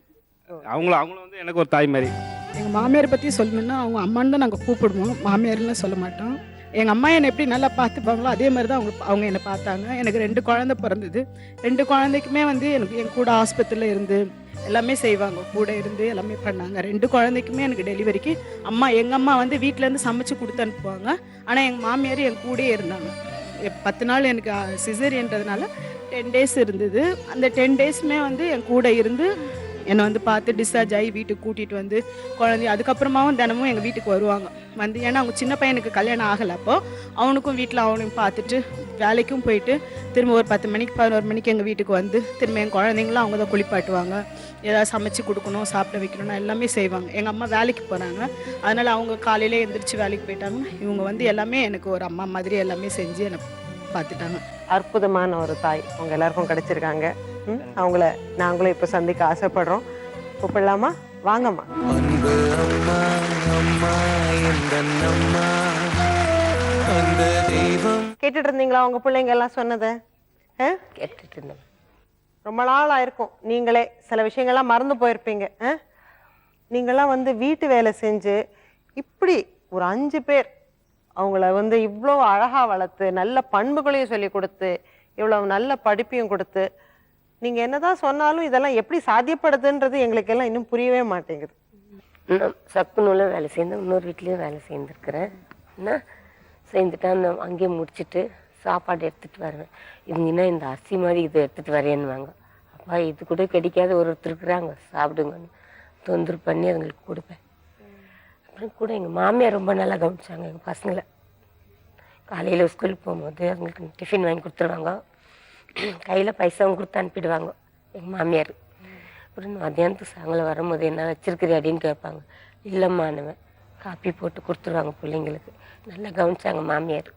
அவங்களும் வந்து எனக்கு ஒரு தாய் மாதிரி. எங்கள் மாமியார் பற்றி சொல்லணுன்னா அவங்க அம்மான்னு தான் நாங்கள் கூப்பிடுவோம், மாமியார்னு சொல்ல மாட்டோம். எங்கள் அம்மா என்னை எப்படி நல்லா பார்த்துப்பாங்களோ அதே மாதிரி தான் அவங்க என்னை பார்த்தாங்க. எனக்கு 2 குழந்தை பிறந்தது. 2 குழந்தைக்குமே வந்து எனக்கு என் கூட ஆஸ்பத்திரியில் இருந்து எல்லாமே செய்வாங்க, கூட இருந்து எல்லாமே பண்ணாங்க. 2 குழந்தைக்குமே எனக்கு டெலிவரிக்கு எங்கள் அம்மா வந்து வீட்டிலேருந்து சமைச்சு கொடுத்து அனுப்புவாங்க. ஆனால் எங்கள் மாமியார் என் கூடயே இருந்தாங்க. 10 நாள் எனக்கு சிசேரியன்றதுனால 10 டேஸ் இருந்தது. அந்த 10 டேஸுமே வந்து என் கூட இருந்து என்னை வந்து பார்த்து டிஸ்சார்ஜ் ஆகி வீட்டுக்கு கூட்டிகிட்டு வந்து குழந்தை அதுக்கப்புறமாவும் தினமும் எங்கள் வீட்டுக்கு வருவாங்க வந்து. ஏன்னா அவங்க சின்ன பையனுக்கு கல்யாணம் ஆகலை, அப்போ அவனுக்கும் வீட்டில் அவனையும் பார்த்துட்டு வேலைக்கும் போயிட்டு திரும்ப ஒரு 10 மணிக்கு 11 மணிக்கு எங்கள் வீட்டுக்கு வந்து திரும்ப என் குழந்தைங்களும் அவங்க தான் குளிப்பாட்டுவாங்க, ஏதாவது சமைச்சு கொடுக்கணும், சாப்பிட வைக்கணும்னா எல்லாமே செய்வாங்க. எங்கள் அம்மா வேலைக்கு போகிறாங்க, அதனால் அவங்க காலையிலே எழுந்திரிச்சு வேலைக்கு போயிட்டாங்க. இவங்க வந்து எல்லாமே எனக்கு ஒரு அம்மா மாதிரி எல்லாமே செஞ்சு என்னை பார்த்துட்டாங்க. அற்புதமான ஒரு தாய் அவங்க எல்லாருக்கும் கிடைச்சிருக்காங்க. அவங்கள நாங்களும் இப்ப சந்திக்க ஆசைப்படுறோம். கூப்பிடலாமா? வாங்கம்மா. அன்பு அம்மா, அம்மா அம்மா, அந்த தெய்வம். கேட்டுட்டு இருந்தீங்களா உங்க பிள்ளைங்க எல்லாம் சொன்னதை? கேட்டுட்டு இருந்தேன். ரொம்ப நாள் ஆயிருக்கும் நீங்களே சில விஷயங்கள்லாம் மறந்து போயிருப்பீங்க. நீங்கள்லாம் வந்து வீட்டு வேலை செஞ்சு இப்படி ஒரு 5 பேர் அவங்கள வந்து இவ்வளோ அழகாக வளர்த்து நல்ல பண்புகளையும் சொல்லி கொடுத்து இவ்வளவு நல்ல படிப்பையும் கொடுத்து நீங்கள் என்னதான் சொன்னாலும் இதெல்லாம் எப்படி சாத்தியப்படுதுன்றது எங்களுக்கெல்லாம் இன்னும் புரியவே மாட்டேங்குது. நான் சக்குனூரில் வேலை செய்து இன்னொரு வீட்லேயும் வேலை செய்திருக்கிறேன். என்ன சேர்ந்துட்டா அந்த அங்கேயே முடிச்சுட்டு சாப்பாடு எடுத்துகிட்டு வருவேன். இவங்கன்னா இந்த அரிசி மாதிரி இது எடுத்துகிட்டு வரேன்னுவாங்க. அப்பா இது கூட கிடைக்காத ஒருத்தர் இருக்கிறாங்க சாப்பிடுங்கன்னு தொந்தரவு பண்ணி அதுங்களுக்கு கொடுப்பேன். அப்புறம் கூட எங்கள் மாமியார் ரொம்ப நல்லா கவனிச்சாங்க எங்கள் பசங்களை. காலையில் ஸ்கூலுக்கு போகும்போது அவங்களுக்கு டிஃபின் வாங்கி கொடுத்துருவாங்க, கையில் பைசாவும் கொடுத்து அனுப்பிடுவாங்க எங்கள் மாமியார். அப்புறம் மத்தியானத்துக்கு சாயங்காலம் வரும்போது என்ன வச்சிருக்கிறீ அப்படின்னு கேட்பாங்க. இல்லைம்மானுவேன், காப்பி போட்டு கொடுத்துருவாங்க பிள்ளைங்களுக்கு. நல்லா கவனிச்சாங்க மாமியார்.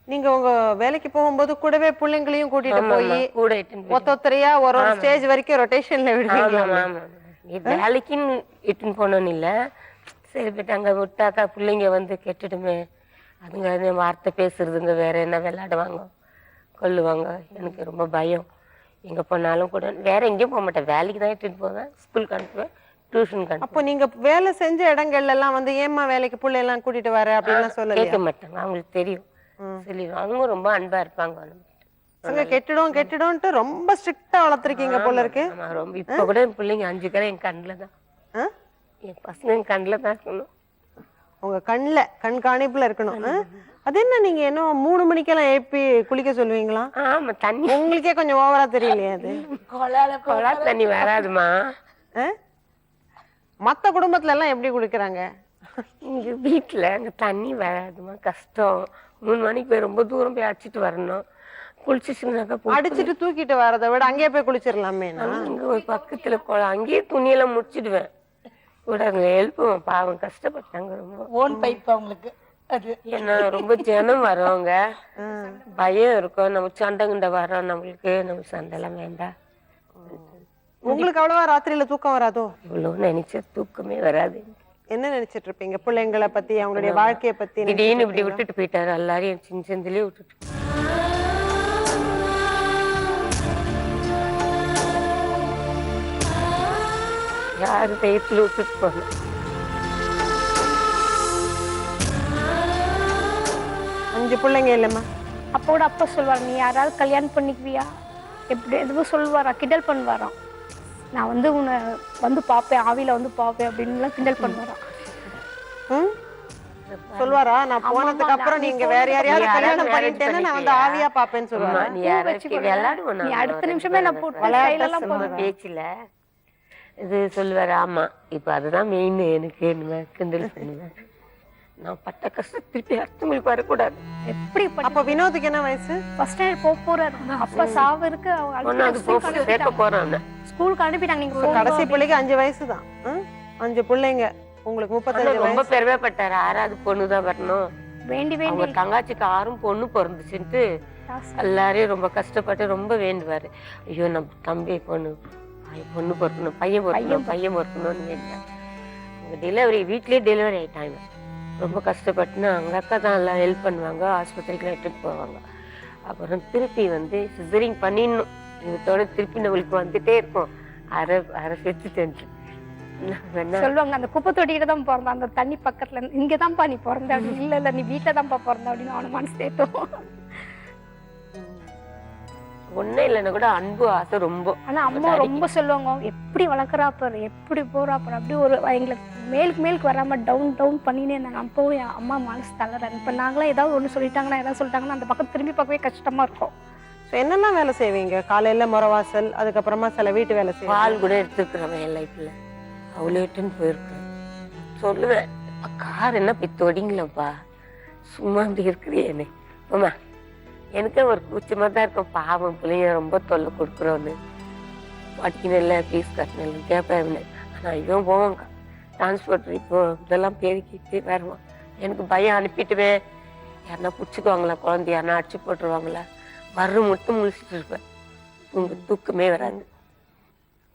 நீங்க உங்க வேலைக்கு போகும்போது கூடவே பிள்ளைங்களையும் கூட்டிட்டு போய் கூட ஒத்தொத்தரையா ஒரு ஸ்டேஜ் வரைக்கும் ரொட்டேஷன்ல விடுவீங்களா? வேலைக்குன்னு இட்டுன்னு போனோன்னு இல்லை, சரி போயிட்டு அங்கே விட்டாக்கா பிள்ளைங்க வந்து கெட்டுடுமே, அதுங்க வார்த்தை பேசுறதுங்க வேற என்ன விளையாடுவாங்க கொல்லுவாங்க. எனக்கு ரொம்ப பயம். எங்கே போனாலும் கூட வேற எங்கேயும் போக மாட்டேன், வேலைக்கு தான் இட்டுன்னு போவேன், ஸ்கூலுக்கு அனுப்புவேன், டியூஷனுக்கு. அப்போ நீங்க வேலை செஞ்ச இடங்கள்ல எல்லாம் வந்து ஏமா வேலைக்கு பிள்ளை எல்லாம் கூட்டிட்டு வர அப்படின்னு சொல்ல கேட்க மாட்டாங்க, அவங்களுக்கு தெரியும். சொல்லிடுவோம். அவங்க ரொம்ப அன்பா இருப்பாங்க. கெட்டிடும்ட்டு ரொம்ப ஸ்ட்ரிக்டா வளர்த்துருக்கீங்க போல இருக்கு. ரொம்ப இப்ப கூட என் பிள்ளைங்க 5 கரை என் கண்ணில் தான், என் பசங்க என் கண்ணில் தான் இருக்கணும். உங்க கண்காணிப்புல இருக்கணும். அது என்ன நீங்க என்ன 3 மணிக்கெல்லாம் எழுப்பி குளிக்க சொல்லுவீங்களா? ஆமா, தண்ணி உங்களுக்கே கொஞ்சம் ஓவரா தெரியலையே அது. கொலா தண்ணி வராதுமா. மத்த குடும்பத்துல எல்லாம் எப்படி குளிக்கிறாங்க? இங்க வீட்டுல அங்க தண்ணி வராதுமா, கஷ்டம். 3 மணிக்கு போய் ரொம்ப தூரம் போய் அடிச்சிட்டு வரணும். குளிச்சுனாக்கா அடிச்சுட்டு தூக்கிட்டு வரதை விட அங்கேயே போய் குளிச்சிடலாமே. அங்க ஒரு பக்கத்துல குளம், அங்கேயே துணியெல்லாம் முடிச்சிடுவேன். கூட அங்க எழுப்புவேன். பாவம் கஷ்டப்பட்டாங்க ரொம்ப. ஓன் பைப் அவங்களுக்கு அது. ஏன்னா ரொம்ப ஜனம் வரவங்க, பயம் இருக்கும். நம்ம சண்டைகிட்ட வரோம், நம்மளுக்கு நம்ம சண்டைலாம் வேண்டாம். உங்களுக்கு அவ்வளவா ராத்திரியில தூக்கம் வராதோ? இவ்வளவு நினைச்ச தூக்கமே வராது. என்ன நினைச்சிட்டு இருப்பீங்க? பிள்ளைங்களை பத்தி, அவங்களுடைய வாழ்க்கைய பத்தி? திடீர்னு இப்படி விட்டுட்டு போயிட்டாரு எல்லாரையும், சின்ன சின்னதுலயே விட்டுட்டு. யாரு தையத்துல விட்டுட்டு போன. அஞ்சு பிள்ளைங்க இல்லம்மா. அப்போட அப்பா சொல்வார், நீ யாராவது கல்யாணம் பண்ணிக்குவியா எப்படி எதுவும் சொல்வாரா, கிண்டல் பண்ணுவாராம். நான் வந்து உன்னை வந்து பார்ப்பேன், ஆவியில வந்து பார்ப்பேன் அப்படின்லாம் கிண்டல் பண்ணுவாராம். சொல்வாரா? நான் போனதுக்கு அப்புறம் நீங்க வேற யாரையாவது கல்யாணம் பண்ணிட்டேன்னா நான் வந்து ஆவியா பாப்பேன்னு சொல்லுவாங்க. நீ அடுத்த நிமிஷமே நான் போட்டு பேச்சுல இது சொல்லுவாரு. ஆமா, இப்ப அதுதான் மெயின் எனக்கு. கிண்டல் பண்ணுவேன். நான் பட்ட கஷ்டம் திருப்பி அடுத்தவங்களுக்கு வரக்கூடாது. எப்படி? அப்ப வினோதுக்கு என்ன வயசு? ஃபர்ஸ்ட் ஸ்டாண்டர்ட் போக போறாரு. அப்பா சாவருக்கு சேர்க்க போறான். ஸ்கூலுக்கு அனுப்பிட்டாங்க. நீங்க கடைசி பிள்ளைக்கு 5 வயசு தான். 5 பிள்ளைங்க, உங்களுக்கு 35 ரொம்ப பெருமைப்பட்டாரு. 6வது பொண்ணுதான் வரணும். வேண்டி அவங்க தங்காச்சிக்கு 6 பொண்ணு பிறந்துச்சுன்ட்டு எல்லாரையும் ரொம்ப கஷ்டப்பட்டு ரொம்ப வேண்டுவாரு. ஐயோ நம்ம தம்பி பொண்ணு பொறுக்கணும், பையன் பொறுக்கணும்னு வேண்டாம். அவங்க டெலிவரி வீட்லயே டெலிவரி ஆயிட்டாங்க. ரொம்ப கஷ்டப்பட்டுன்னா அவங்க அக்கா தான் எல்லாம் ஹெல்ப் பண்ணுவாங்க, ஆஸ்பத்திரிக்கு எடுத்துட்டு போவாங்க. அப்புறம் திருப்பி வந்து சிசரிங் பண்ணிடணும். இதோட திருப்பி நம்மளுக்கு வந்துட்டே இருக்கும். அரை செத்துட்டு சொல்லுவாங்க, அந்த குப்பை தொட்டிக்கிட்ட தான் பிறந்த, அந்த தண்ணி பக்கத்துல இங்கதான்ப்பா நீ பிறந்த அப்படின்னு. இல்ல நீ வீட்டுல தான்ப்பா பிறந்த அப்படின்னு அவனை மனசு தேட்டும். ஒன்னும் இல்லைன்னா கூட அன்பு ஆசை ரொம்ப. ஆனா அம்மா ரொம்ப சொல்லுவாங்க, எப்படி வளர்க்குறா பாரு, எப்படி போறா பாரு. அப்படி ஒரு எங்களுக்கு மேலுக்கு வராம டவுன் பண்ணினே இருந்தாங்க. அப்பவும் என் அம்மா மனசு தளராது. இப்ப நாங்களாம் ஏதாவது ஒண்ணு சொல்லிட்டாங்கன்னா அந்த பக்கம் திரும்பி பார்க்கவே கஷ்டமா இருக்கும். என்னெல்லாம் வேலை செய்வீங்க? காலையில முறவாசல், அதுக்கப்புறமா சில வீட்டு வேலை செய்வீங்க. பால் கூட எடுத்துக்கிறவன் என் லைஃப்ல அவ்வளோ எட்டுன்னு போயிருக்கேன். சொல்லுவேன், கார் என்ன போய் தொடிங்களப்பா, சும்மா அப்படி இருக்கிறேன்னு. ஆமா, எனக்கே ஒரு கூச்சமாக தான் இருக்கும். பாவம் பிள்ளைங்க ரொம்ப தொல்லை கொடுக்குறோன்னு. படிக்கணும் இல்லை, ஃபீஸ் கட்டணும் இல்லை கேட்பேன். ஆனால் இவன் போவாங்க டிரான்ஸ்போர்ட், இப்போ இதெல்லாம் பெருக்கிட்டு வருவான். எனக்கு பயம், அனுப்பிட்டுவேன். யாருன்னா பிடிச்சிக்குவாங்களா, குழந்தை யாருன்னா அடிச்சு போட்டுருவாங்களா, வர்ற மட்டும் முழிச்சிட்டு இருப்பேன். உங்க தூக்கமே வராது.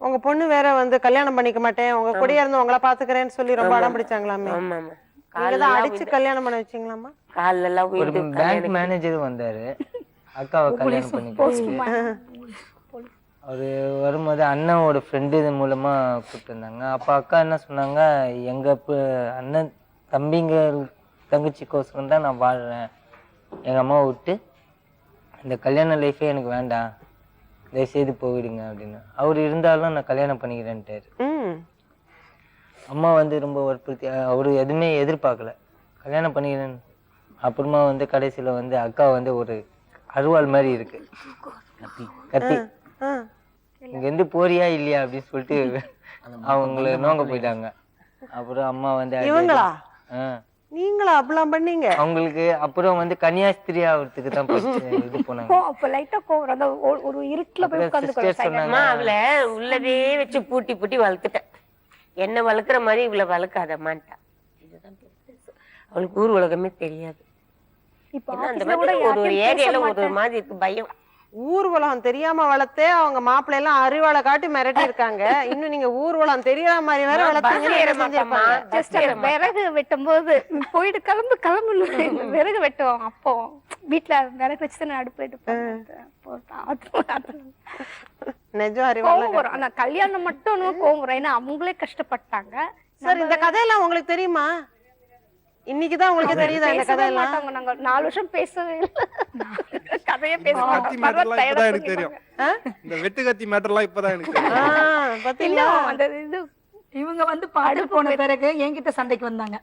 உங்க பொண்ணு வேற வந்து கல்யாணம் பண்ணிக்க மாட்டேன், உங்க கூடயே இருந்து உங்களை பாத்துக்கிறேன்னு சொல்லி ரொம்ப அடம் பிடிச்சாங்களாமே. ஆமா ஆமா, காலெல்லாம் அடிச்சு கல்யாணம் பண்ண வச்சீங்களாமா? காலெல்லாம் ஒரு பேங்க் மேனேஜர் வந்தாரு, அக்காவை கல்யாணம் பண்ணிக்கிட்டு அவர் வரும்போது அண்ணனோட ஃப்ரெண்டு இது மூலமாக கூப்பிட்டு வந்தாங்க. அப்போ அக்கா என்ன சொன்னாங்க, எங்கள் அண்ணன் தம்பிங்க தங்கச்சிக்கோசரம் தான் நான் வாழ்கிறேன், எங்கள் அம்மாவை விட்டு இந்த கல்யாண லைஃபே எனக்கு வேண்டாம், தயவுசெய்து போயிடுங்க அப்படின்னு. அவர் இருந்தாலும் நான் கல்யாணம் பண்ணிக்கிறேன்ட்டார். அம்மா வந்து ரொம்ப வற்புறுத்தி, அவர் எதுவுமே எதிர்பார்க்கல, கல்யாணம் பண்ணிக்கிறேன். அப்புறமா வந்து கடைசியில் வந்து அக்கா வந்து ஒரு அருவாள் மாதிரி இருக்கு, கத்தி இங்கேருந்து போறியா இல்லையா அப்படின்னு சொல்லிட்டு அவங்கள நோங்க போயிட்டாங்க. அப்புறம் அம்மா வந்து இவங்களா நீங்களா அப்படிலாம் பண்ணீங்க அவங்களுக்கு. அப்புறம் வந்து கன்னியாஸ்திரி ஆகிறதுக்கு தான் இது போனாங்க. அப்ப லைட்டா கோவம், அந்த ஒரு இருட்டுல போய் உட்கார்ந்து அவளை உள்ளதே வச்சு பூட்டி பூட்டி வளர்த்துட்டேன். என்ன வளர்க்குற மாதிரி இவளை வளர்க்காதம்மான்ட்டா. இதுதான் அவளுக்கு ஊர் உலகமே தெரியாது. இப்ப அந்த மாதிரி ஒரு ஏரியால ஒரு மாதிரி இருக்கு பயம். ஊர் உலகம் தெரியாம வளர்த்தே அவங்க மாப்பிள்ளை எல்லாம் அறிவாளை காட்டி மிரட்டி இருக்காங்க. இன்னும் நீங்க ஊர் உலகம் தெரியாத மாதிரி வேற வளர்த்தீங்க. விறகு வெட்டும் போது போயிட்டு கிளம்பு விறகு வெட்டுவோம். அப்போ வீட்டுல விறகு வச்சுதான் அடுப்பு எடுப்பேன். நிஜம் அறிவாளம் வரும். ஆனா கல்யாணம் மட்டும் கோவம் வரும், ஏன்னா அவங்களே கஷ்டப்பட்டாங்க. சார் இந்த கதையெல்லாம் உங்களுக்கு தெரியுமா? இன்னைக்குதான் உங்களுக்கு தெரியுதா இந்த கதையெல்லாம்? நாங்க 4 வருஷம் பேசவே இல்லை, கதையே கத்தி மேட்டர்லாம் இப்பதான் எனக்கு தெரியும். இந்த வெட்டு கத்தி மேட்டர்லாம் இப்பதான் எனக்கு தெரியும். பாத்தீங்களா அந்த இது இவங்க வந்து பாட்டு போன பிறகு என்கிட்ட சண்டைக்கு வந்தாங்க.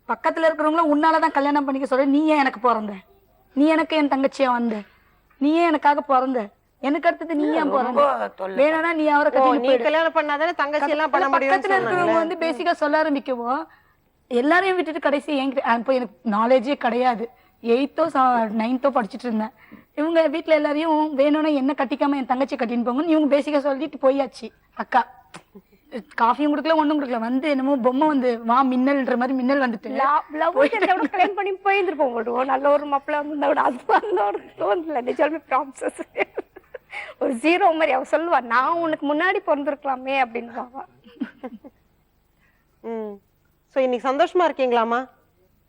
பக்கத்துல இருக்கிறவங்களும் உன்னாலதான் கல்யாணம் பண்ணிக்க சொல்ற, நீ ஏன் எனக்கு பிறந்த, நீ எனக்கு என் தங்கச்சியா வந்த, நீ ஏன் எனக்காக பிறந்த, எனக்கு அடுத்தது நீ ஏன் பிறந்த, வேணும்னா நீ அவரை கல்யாணம் பண்ணாதானே தங்கச்சி எல்லாம் பண்ண முடியும். பக்கத்துல இருக்கிறவங்க வந்து பேசிக்கா சொல்ல ஆரம்பிக்குவோம். எல்லாரையும் விட்டுட்டு கடைசி என்கிட்ட அப்போ எனக்கு நாலேஜே கிடையாது. 8th or 9th படிச்சுட்டு இருந்தேன். இவங்க வீட்டுல எல்லாரையும் வேணும்னா என்ன கட்டிக்காம என் தங்கச்சி கட்டின்னு போங்கன்னு இவங்க பேசிக்கா சொல்லிட்டு போயாச்சு. அக்கா காஃபியும் கொடுக்கல ஒண்ணும் கொடுக்கல, வந்து என்னமோ பொம்மை வந்து வா மின்னல்ன்ற மாதிரி மின்னல் வந்துட்டு கல்யாணம் பண்ணி போயிருந்துருப்போம். நல்ல ஒரு மாப்பிள்ள வந்து அது நிஜமே ப்ராமிசஸ் ஒரு 0 மாதிரி அவ சொல்லுவா, நான் உனக்கு முன்னாடி பிறந்திருக்கலாமே அப்படின்னு. சோ இன்னைக்கு சந்தோஷமா இருக்கீங்களாமா?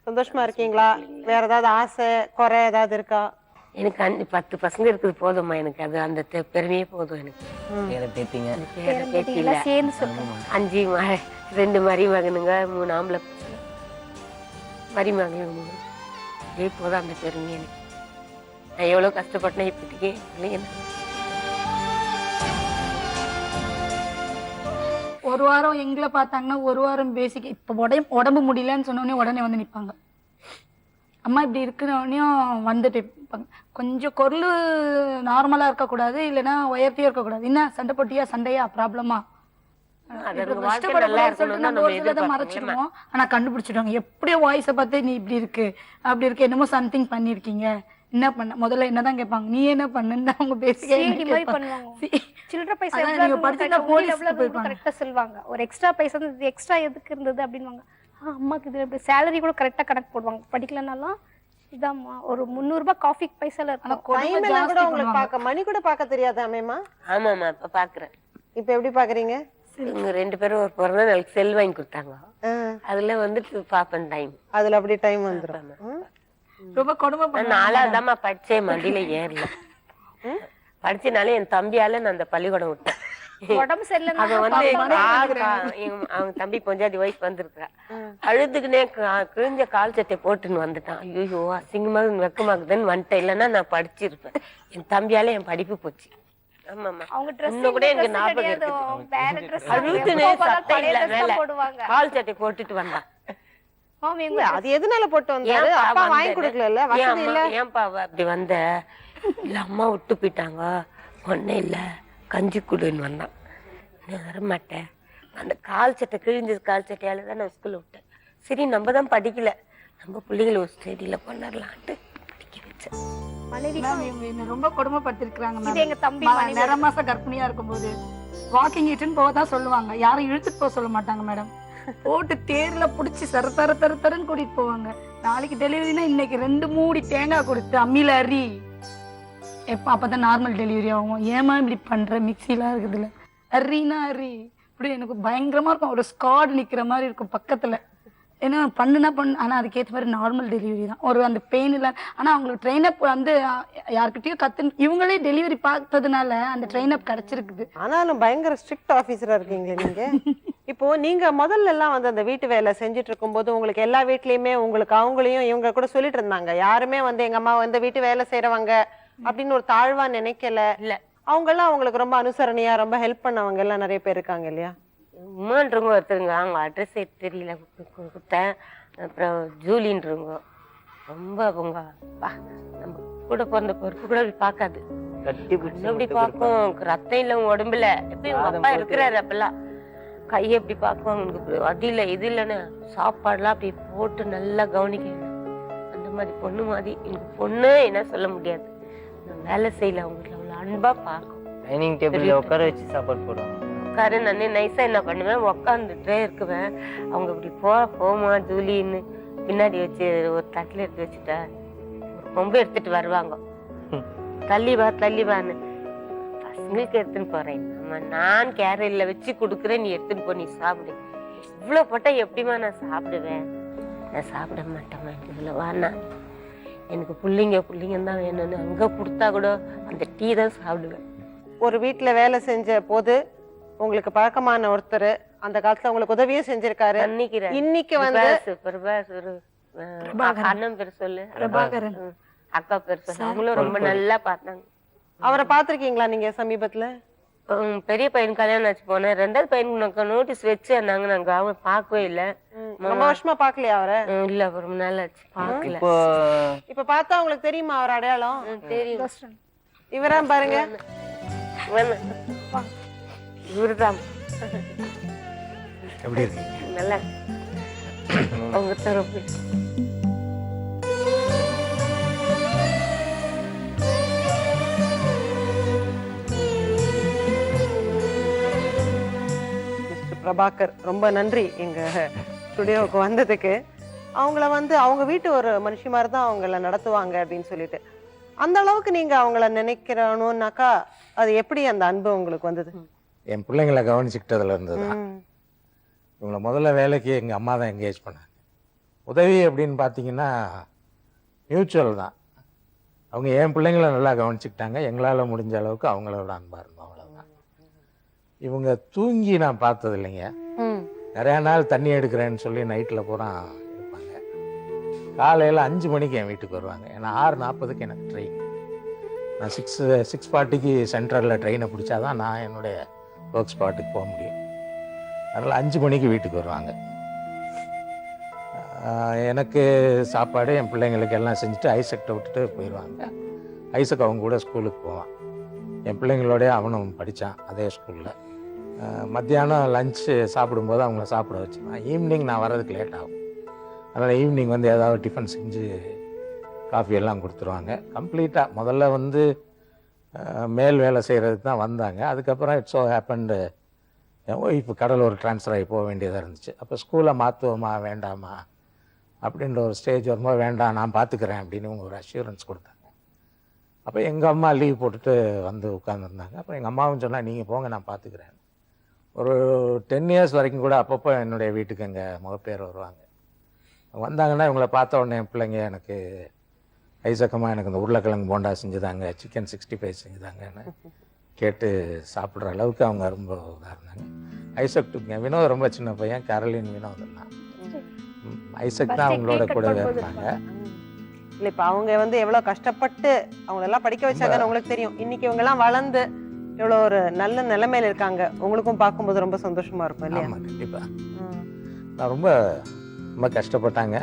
சந்தோஷமா இருக்கீங்களா? வேற ஏதாவது ஆசை குறை ஏதாவது இருக்கா? எனக்கு 10 பசங்க இருக்குது போதும்மா. எனக்கு அது அந்த பெருமையே போதும். எனக்கு பேத்திங்க சேர்ந்து சொல்லுங்க. 2 மருமகனுங்க, 3 ஆம்பளை மருமகனுங்க. இதே போதும் அந்த பெருமை எனக்கு. நான் எவ்வளவு கஷ்டப்பட்டேன் இப்படிக்கே இல்லையா. ஒரு வாரம் எங்களை பார்த்தாங்கன்னா ஒரு வாரம் பேசிக்க இப்போ உடம்பு முடியலன்னு சொன்னோடனே உடனே வந்து நிற்பாங்க. அம்மா இப்படி இருக்குன்னொடனையும் வந்துட்டு கொஞ்சம் குரல் நார்மலாக இருக்கக்கூடாது, இல்லைன்னா உயர்த்தியும் இருக்கக்கூடாது. என்ன சண்டை போட்டியா, சண்டையா, ப்ராப்ளமா, மறைச்சிடுவோம். ஆனா கண்டுபிடிச்சிடுவாங்க. எப்படியோ வாய்ஸை பார்த்து நீ இப்படி இருக்கு அப்படி இருக்கு, என்னமோ சம்திங் பண்ணிருக்கீங்க, என்ன பண்ண முதல்ல என்னதான் கேட்பாங்க, நீ என்ன பண்ணுன்னு அவங்க சில்லற பைசா கரெக்டா சொல்லுவாங்க. ஒரு எக்ஸ்ட்ரா பைசா எக்ஸ்ட்ரா எதுக்கு இருந்தது அப்படின்வாங்க. அம்மாக்கு இது எப்படி சேலரி கூட கரெக்டா கணக்கு போடுவாங்க. படிக்கலனாலும் இதாம்மா ஒரு 300 ரூபாய் காஃபி பைசால உங்களுக்கு பார்க்க மணி கூட பார்க்க தெரியாதாமேமா? ஆமாமா இப்ப பாக்குறேன். இப்ப எப்படி பாக்குறீங்க? இவங்க 2 பேரும் ஒரு பிறந்த நாளைக்கு செல் வாங்கி கொடுத்தாங்க. அதுல வந்து பாப்பேன் டைம், அதுல அப்படி டைம் வந்துடும். ரொம்ப கொடுமை. 4ஆவதாம்மா படிச்சேன், மண்டியில ஏறல. படிச்சனாலே என் தம்பியால நான் அந்த பள்ளிக்கூடம் விட்டேன். உடம்பு சரியில்லை. அவன் வந்து அவங்க தம்பி பொஞ்சாதி வயசு வந்திருக்கா, அழுதுக்குனே கிழிஞ்ச கால் சட்டை போட்டுன்னு வந்துட்டான். ஐயோ அசிங்கமாக வெக்கமாக்குதுன்னு வந்துட்டேன், இல்லைன்னா நான் படிச்சிருப்பேன். என் தம்பியால என் படிப்பு போச்சு. ஆமாமா இன்னும் கூட எனக்கு ஞாபகம் இருக்குது. அழுதுனே சட்டை இல்ல மேல கால் சட்டை போட்டுட்டு வந்தான். அது எதனால போட்டு வந்தாரு? அப்பா வாங்கி கொடுக்கல, வசதி இல்ல. ஏன்பா அப்படி வந்த? இல்ல அம்மா விட்டு போயிட்டாங்க, ஒன்னே இல்ல கஞ்சி குடுன்னு வந்தான். நான் வரமாட்டேன். அந்த கால் சட்டை கிழிஞ்ச கால் சட்டையால தான் நான் ஸ்கூல்ல விட்டேன். சரி நம்ம தான் படிக்கல, நம்ம பிள்ளைகளை ஒரு ஸ்டடியில பண்ணலான்ட்டு படிக்க வச்சேன். ரொம்ப கொடுமைப்பட்டிருக்காங்க. எங்க தம்பி 9 மாசம் கர்ப்பிணியா இருக்கும்போது வாக்கிங் இட்டுன்னு போதான் சொல்லுவாங்க, யாரும் இழுத்துட்டு போக சொல்ல மாட்டாங்க மேடம். போட்டு தேர்ல புடிச்சு தரன்னு கூட்டிட்டு போவாங்க. நாளைக்கு டெலிவரினா இன்னைக்கு 2 மூடி தேங்காய் கொடுத்து அம்மியில அரி, அப்பதான் நார்மல் டெலிவரி ஆகும். ஏமா இப்படி பண்ற, மிக்சிலாம் இருக்குதுல்ல, அரினா அரி. இப்படி எனக்கு பயங்கரமா இருக்கும். ஒரு ஸ்காட் நிக்கிற மாதிரி இருக்கும் பக்கத்துல. ஏன்னா பண்ணுனா ஆனால் அதுக்கேற்ற மாதிரி நார்மல் டெலிவரி தான். ஒரு அந்த பெயின் இல்லை. ஆனால் அவங்களுக்கு ட்ரெயினப் வந்து யார்கிட்டயும் இவங்களே டெலிவரி பார்த்ததுனால அந்த ட்ரெயினப் கிடைச்சிருக்குது. ஆனாலும் பயங்கர ஸ்ட்ரிக்ட் ஆஃபீஸரா இருக்கீங்களே நீங்க. இப்போ நீங்க முதல்ல எல்லாம் வந்து அந்த வீட்டு வேலை செஞ்சுட்டு இருக்கும்போது உங்களுக்கு எல்லா வீட்லயுமே உங்களுக்கு அவங்களையும் இவங்க கூட சொல்லிட்டு இருந்தாங்க, யாருமே வந்து எங்க அம்மா வந்து வீட்டு வேலை செய்யறவங்க அப்படின்னு ஒரு தாழ்வா நினைக்கல. இல்ல அவங்க எல்லாம் அவங்களுக்கு ரொம்ப அனுசரணையா ரொம்ப ஹெல்ப் பண்ணவங்க எல்லாம் நிறைய பேர் இருக்காங்க இல்லையா? உமான்றவங்க ஒருத்தருங்க, அவங்க அட்ரஸ் தெரியல கொடுத்தேன். அப்புறம் ஜூலின்றவங்க ரொம்ப அவங்க நம்ம கூட பிறந்த பொறுப்பு கூட அப்படி பார்க்காது, அப்படி பார்க்கும். ரத்தம் இல்லை உங்க உடம்புல, எப்படி உங்க அப்பா இருக்கிறாரு அப்பெல்லாம் கையை எப்படி பார்க்கும். அவங்களுக்கு அது இல்லை இது இல்லைன்னு சாப்பாடுலாம் அப்படி போட்டு நல்லா கவனிக்கணும். அந்த மாதிரி பொண்ணு மாதிரி எனக்கு பொண்ணு என்ன சொல்ல முடியாது. நான் வேலை செய்யல, அவங்களுக்கு அவ்வளோ அன்பா பார்க்கும். டைனிங் டேபிள்ல உட்கார வச்சு சாப்பாடு போடுவாங்க. உட்காரு நான் நைஸா என்ன பண்ணுவேன், உட்காந்துட்டே இருக்குவேன். அவங்க இப்படி போமா ஜூலின்னு பின்னாடி வச்சு ஒரு தட்டில் எடுத்து வச்சுட்டா ஒரு கொம்பு எடுத்துட்டு வருவாங்க. தள்ளிவான்னு பசங்களுக்கு எடுத்துன்னு போறேன். நான் கேரளில வச்சு கொடுக்குறேன், நீ எடுத்துன்னு போ, நீ சாப்பிடு. இவ்வளவு போட்டா எப்படிமா நான் சாப்பிடுவேன்? நான் சாப்பிட மாட்டேம்மா, இதுல வாண்ணா, எனக்கு புள்ளிங்க தான் வேணும்னு அங்க கொடுத்தா கூட அந்த டீ தான் சாப்பிடுவேன். ஒரு வீட்டுல வேலை செஞ்ச போது உங்களுக்கு பழக்கமான ஒருத்தர் அந்த காலத்துல உங்களுக்கு உதவியும் செஞ்சிருக்காரு. இன்னைக்கு வந்து அண்ணன் பேர் சொல்லு, பிரபாகரன், அக்கா பேர் சொல்லு, அவங்களும் ரொம்ப நல்லா பார்த்தாங்க. அவரை பாத்திருக்கீங்களா நீங்க சமீபத்துல? பெரிய பையன் கல்யாணம் ஆச்சு போனேன். ரெண்டாவது பையனுக்கு நோட்டீஸ் வச்சு நாங்க அவங்க பார்க்கவே இல்லை. ரொம்ப வருஷமா பாக்கலையா அவரை? இல்ல ரொம்ப நாள் ஆச்சு பாக்கல. இப்ப பார்த்தா உங்களுக்கு தெரியுமா அவர் அடையாளம்? தெரியும். இவரா பாருங்க, இவருதான். எப்படி இருக்கீங்க? நல்லா அவங்க தரம். பிரபாகர் ரொம்ப நன்றி எங்க ஸ்டுடியோவுக்கு வந்ததுக்கு. அவங்கள வந்து அவங்க வீட்டு ஒரு மனுஷி மாதிரி தான் அவங்கள நடத்துவாங்க அப்படின்னு சொல்லிட்டு அந்த அளவுக்கு நீங்க அவங்கள நினைக்கிறோம்னாக்கா அது எப்படி அந்த அன்பு உங்களுக்கு வந்தது? என் பிள்ளைங்களை கவனிச்சுக்கிட்டதுல இருந்ததுதான். இவங்களை முதல்ல வேலைக்கு எங்கள் அம்மா தான் என்கேஜ் பண்ணாங்க. உதவி அப்படின்னு பார்த்தீங்கன்னா மியூச்சுவல் தான். அவங்க என் பிள்ளைங்களை நல்லா கவனிச்சுக்கிட்டாங்க, எங்களால் முடிஞ்ச அளவுக்கு அவங்களோட அன்பாக இருந்தோம், அவ்வளோதான். இவங்க தூங்கி நான் பார்த்தது இல்லைங்க. நிறையா நாள் தண்ணி எடுக்கிறேன்னு சொல்லி நைட்டில் பூரா இருப்பாங்க. காலையில் 5 மணிக்கு என் வீட்டுக்கு வருவாங்க. ஏன்னா 6:40க்கு எனக்கு ட்ரெயின். நான் 6:40க்கு சென்ட்ரலில் ட்ரெயினை பிடிச்சா தான் நான் என்னுடைய ஒர்க் ஸ்பாட்டுக்கு போக முடியும். அதனால் 5 மணிக்கு வீட்டுக்கு வருவாங்க. எனக்கு சாப்பாடு என் பிள்ளைங்களுக்கு எல்லாம் செஞ்சுட்டு ஐசக்டை விட்டுட்டு போயிடுவாங்க. ஐசக் அவங்க கூட ஸ்கூலுக்கு போவான். என் பிள்ளைங்களோடய அவனும் படித்தான் அதே ஸ்கூலில். மத்தியானம் லஞ்சு சாப்பிடும்போது அவங்கள சாப்பிட வச்சுருவேன். ஈவினிங் நான் வர்றதுக்கு லேட் ஆகும். அதனால் ஈவினிங் வந்து ஏதாவது டிஃபன் செஞ்சு காஃபி எல்லாம் கொடுத்துருவாங்க. கம்ப்ளீட்டாக முதல்ல வந்து மேல் வேலை செய்கிறதுக்கு தான் வந்தாங்க. அதுக்கப்புறம் it's so happened N wife Cuddalore transfer ஆகி போக வேண்டியதாக இருந்துச்சு. அப்போ ஸ்கூலை மாற்றுவோமா வேண்டாமா அப்படின்ற ஒரு ஸ்டேஜ் வரும்போது வேண்டாம் நான் பார்த்துக்கிறேன் அப்படின்னு ஒரு அஷ்யூரன்ஸ் கொடுத்தாங்க. அப்போ எங்கள் அம்மா லீவ் போட்டுட்டு வந்து உட்காந்துருந்தாங்க. அப்புறம் எங்கள் அம்மாவும் சொன்னால் நீங்கள் போங்க நான் பார்த்துக்கிறேன். ஒரு 10 years வரைக்கும் கூட அப்பப்போ என்னுடைய வீட்டுக்கு எங்கள் முகப்பேர் வருவாங்க. வந்தாங்கன்னா இவங்களை பார்த்த உடனே என் பிள்ளைங்க எனக்கு ஐசக்கமாக எனக்கு இந்த உருளைக்கிழங்கு போண்டா செஞ்சுதாங்க, சிக்கன் 65 செஞ்சுதாங்கன்னு கேட்டு சாப்பிட்ற அளவுக்கு அவங்க ரொம்ப இதாக இருந்தாங்க. ஐசக் டுங்க வினோத் ரொம்ப சின்ன பையன், கேரளின் வினோத் தான். ஐசக் தான் அவங்களோட கூடவே இருந்தாங்க. இல்லை இப்போ அவங்க வந்து எவ்வளோ கஷ்டப்பட்டு அவங்களெல்லாம் படிக்க வச்சாங்கன்னு உங்களுக்கு தெரியும். இன்னைக்கு இவங்கெல்லாம் வளர்ந்து எவ்வளோ ஒரு நல்ல நிலைமையில இருக்காங்க. உங்களுக்கும் பார்க்கும்போது ரொம்ப சந்தோஷமா இருக்கும் இல்லையா? ஆமாம், கண்டிப்பாக. நான் ரொம்ப ரொம்ப கஷ்டப்பட்டாங்க.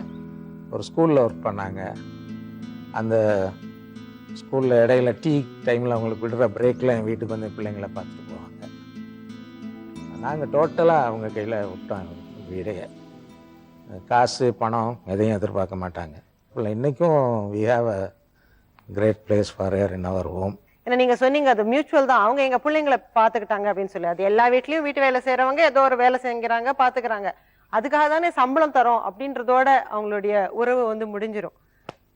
ஒரு ஸ்கூலில் ஒர்க் பண்ணாங்க. அந்த ஸ்கூலில் இடையில டீ டைமில் அவங்களுக்கு விடுற பிரேக்கில் என் வீட்டுக்கு வந்து பிள்ளைங்களை பார்த்துட்டு போவாங்க. நாங்கள் டோட்டலாக அவங்க கையில் விட்டாங்க வீடையை. காசு பணம் எதையும் எதிர்பார்க்க மாட்டாங்க. இல்லை இன்றைக்கும் we have a great place for her in our home. ஏன்னா நீங்கள் சொன்னீங்க அது மியூச்சுவல் தான். அவங்க எங்கள் பிள்ளைங்களை பார்த்துக்கிட்டாங்க அப்படின்னு சொல்லி. அது எல்லா வீட்லேயும் வீட்டு வேலை செய்கிறவங்க ஏதோ ஒரு வேலை செஞ்சுக்கிறாங்க, பார்த்துக்கிறாங்க. அதுக்காக தானே சம்பளம் தரோம் அப்படின்றதோட அவங்களுடைய உறவு வந்து முடிஞ்சிடும்.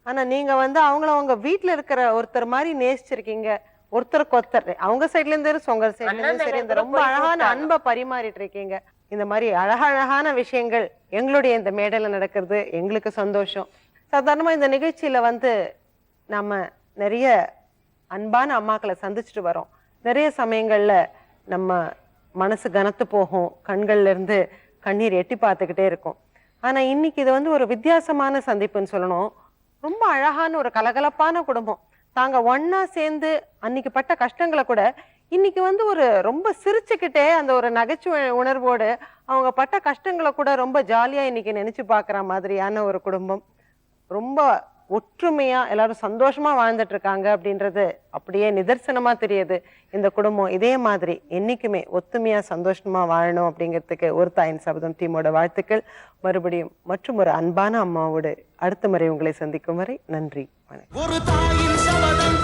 ஆனா நீங்க வந்து அவங்கள அவங்க வீட்டுல இருக்கிற ஒருத்தர் மாதிரி நேசிச்சிருக்கீங்க. ஒருத்தருக்கு ஒருத்தர் அவங்க சைட்ல இருந்து உங்க சைட்ல இருந்து சரி, இந்த ரொம்ப அழகான அன்பை பரிமாறிட்டு இருக்கீங்க. இந்த மாதிரி அழகழகான விஷயங்கள் எங்களுடைய இந்த மேடையில் நடக்கிறது எங்களுக்கு சந்தோஷம். சாதாரணமாக இந்த நிகழ்ச்சியில் வந்து நம்ம நிறைய அன்பான அம்மாக்களை சந்திச்சுட்டு வரோம். நிறைய சமயங்களில் நம்ம மனசு கனத்து போகும், கண்கள்ல இருந்து கண்ணீர் எட்டி பார்த்துக்கிட்டே இருக்கும். ஆனால் இன்னைக்கு இது வந்து ஒரு வித்தியாசமான சந்திப்புன்னு சொல்லணும். ரொம்ப அழகான ஒரு கலகலப்பான குடும்பம். தாங்க ஒன்னா சேர்ந்து அன்னைக்கு பட்ட கஷ்டங்களை கூட இன்னைக்கு வந்து ஒரு ரொம்ப சிரிச்சுக்கிட்டே அந்த ஒரு நகைச்சுவை உணர்வோடு அவங்க பட்ட கஷ்டங்களை கூட ரொம்ப ஜாலியா இன்னைக்கு நினைச்சு பார்க்குற மாதிரியான ஒரு குடும்பம். ரொம்ப ஒற்றுமையா எல்லாரும் சந்தோஷமா வாழ்ந்துட்டு இருக்காங்க அப்படின்றது அப்படியே நிதர்சனமா தெரியுது. இந்த குடும்பம் இதே மாதிரி என்னைக்குமே ஒத்துமையா சந்தோஷமா வாழணும் அப்படிங்கிறதுக்கு ஒரு தாயின் சபதம் டீமோட வாழ்த்துக்கள். மறுபடியும் மற்றும் ஒரு அன்பான அம்மாவோடு அடுத்த முறை உங்களை சந்திக்கும் வரை நன்றி, வணக்கம். ஒரு தாயின் சபதம்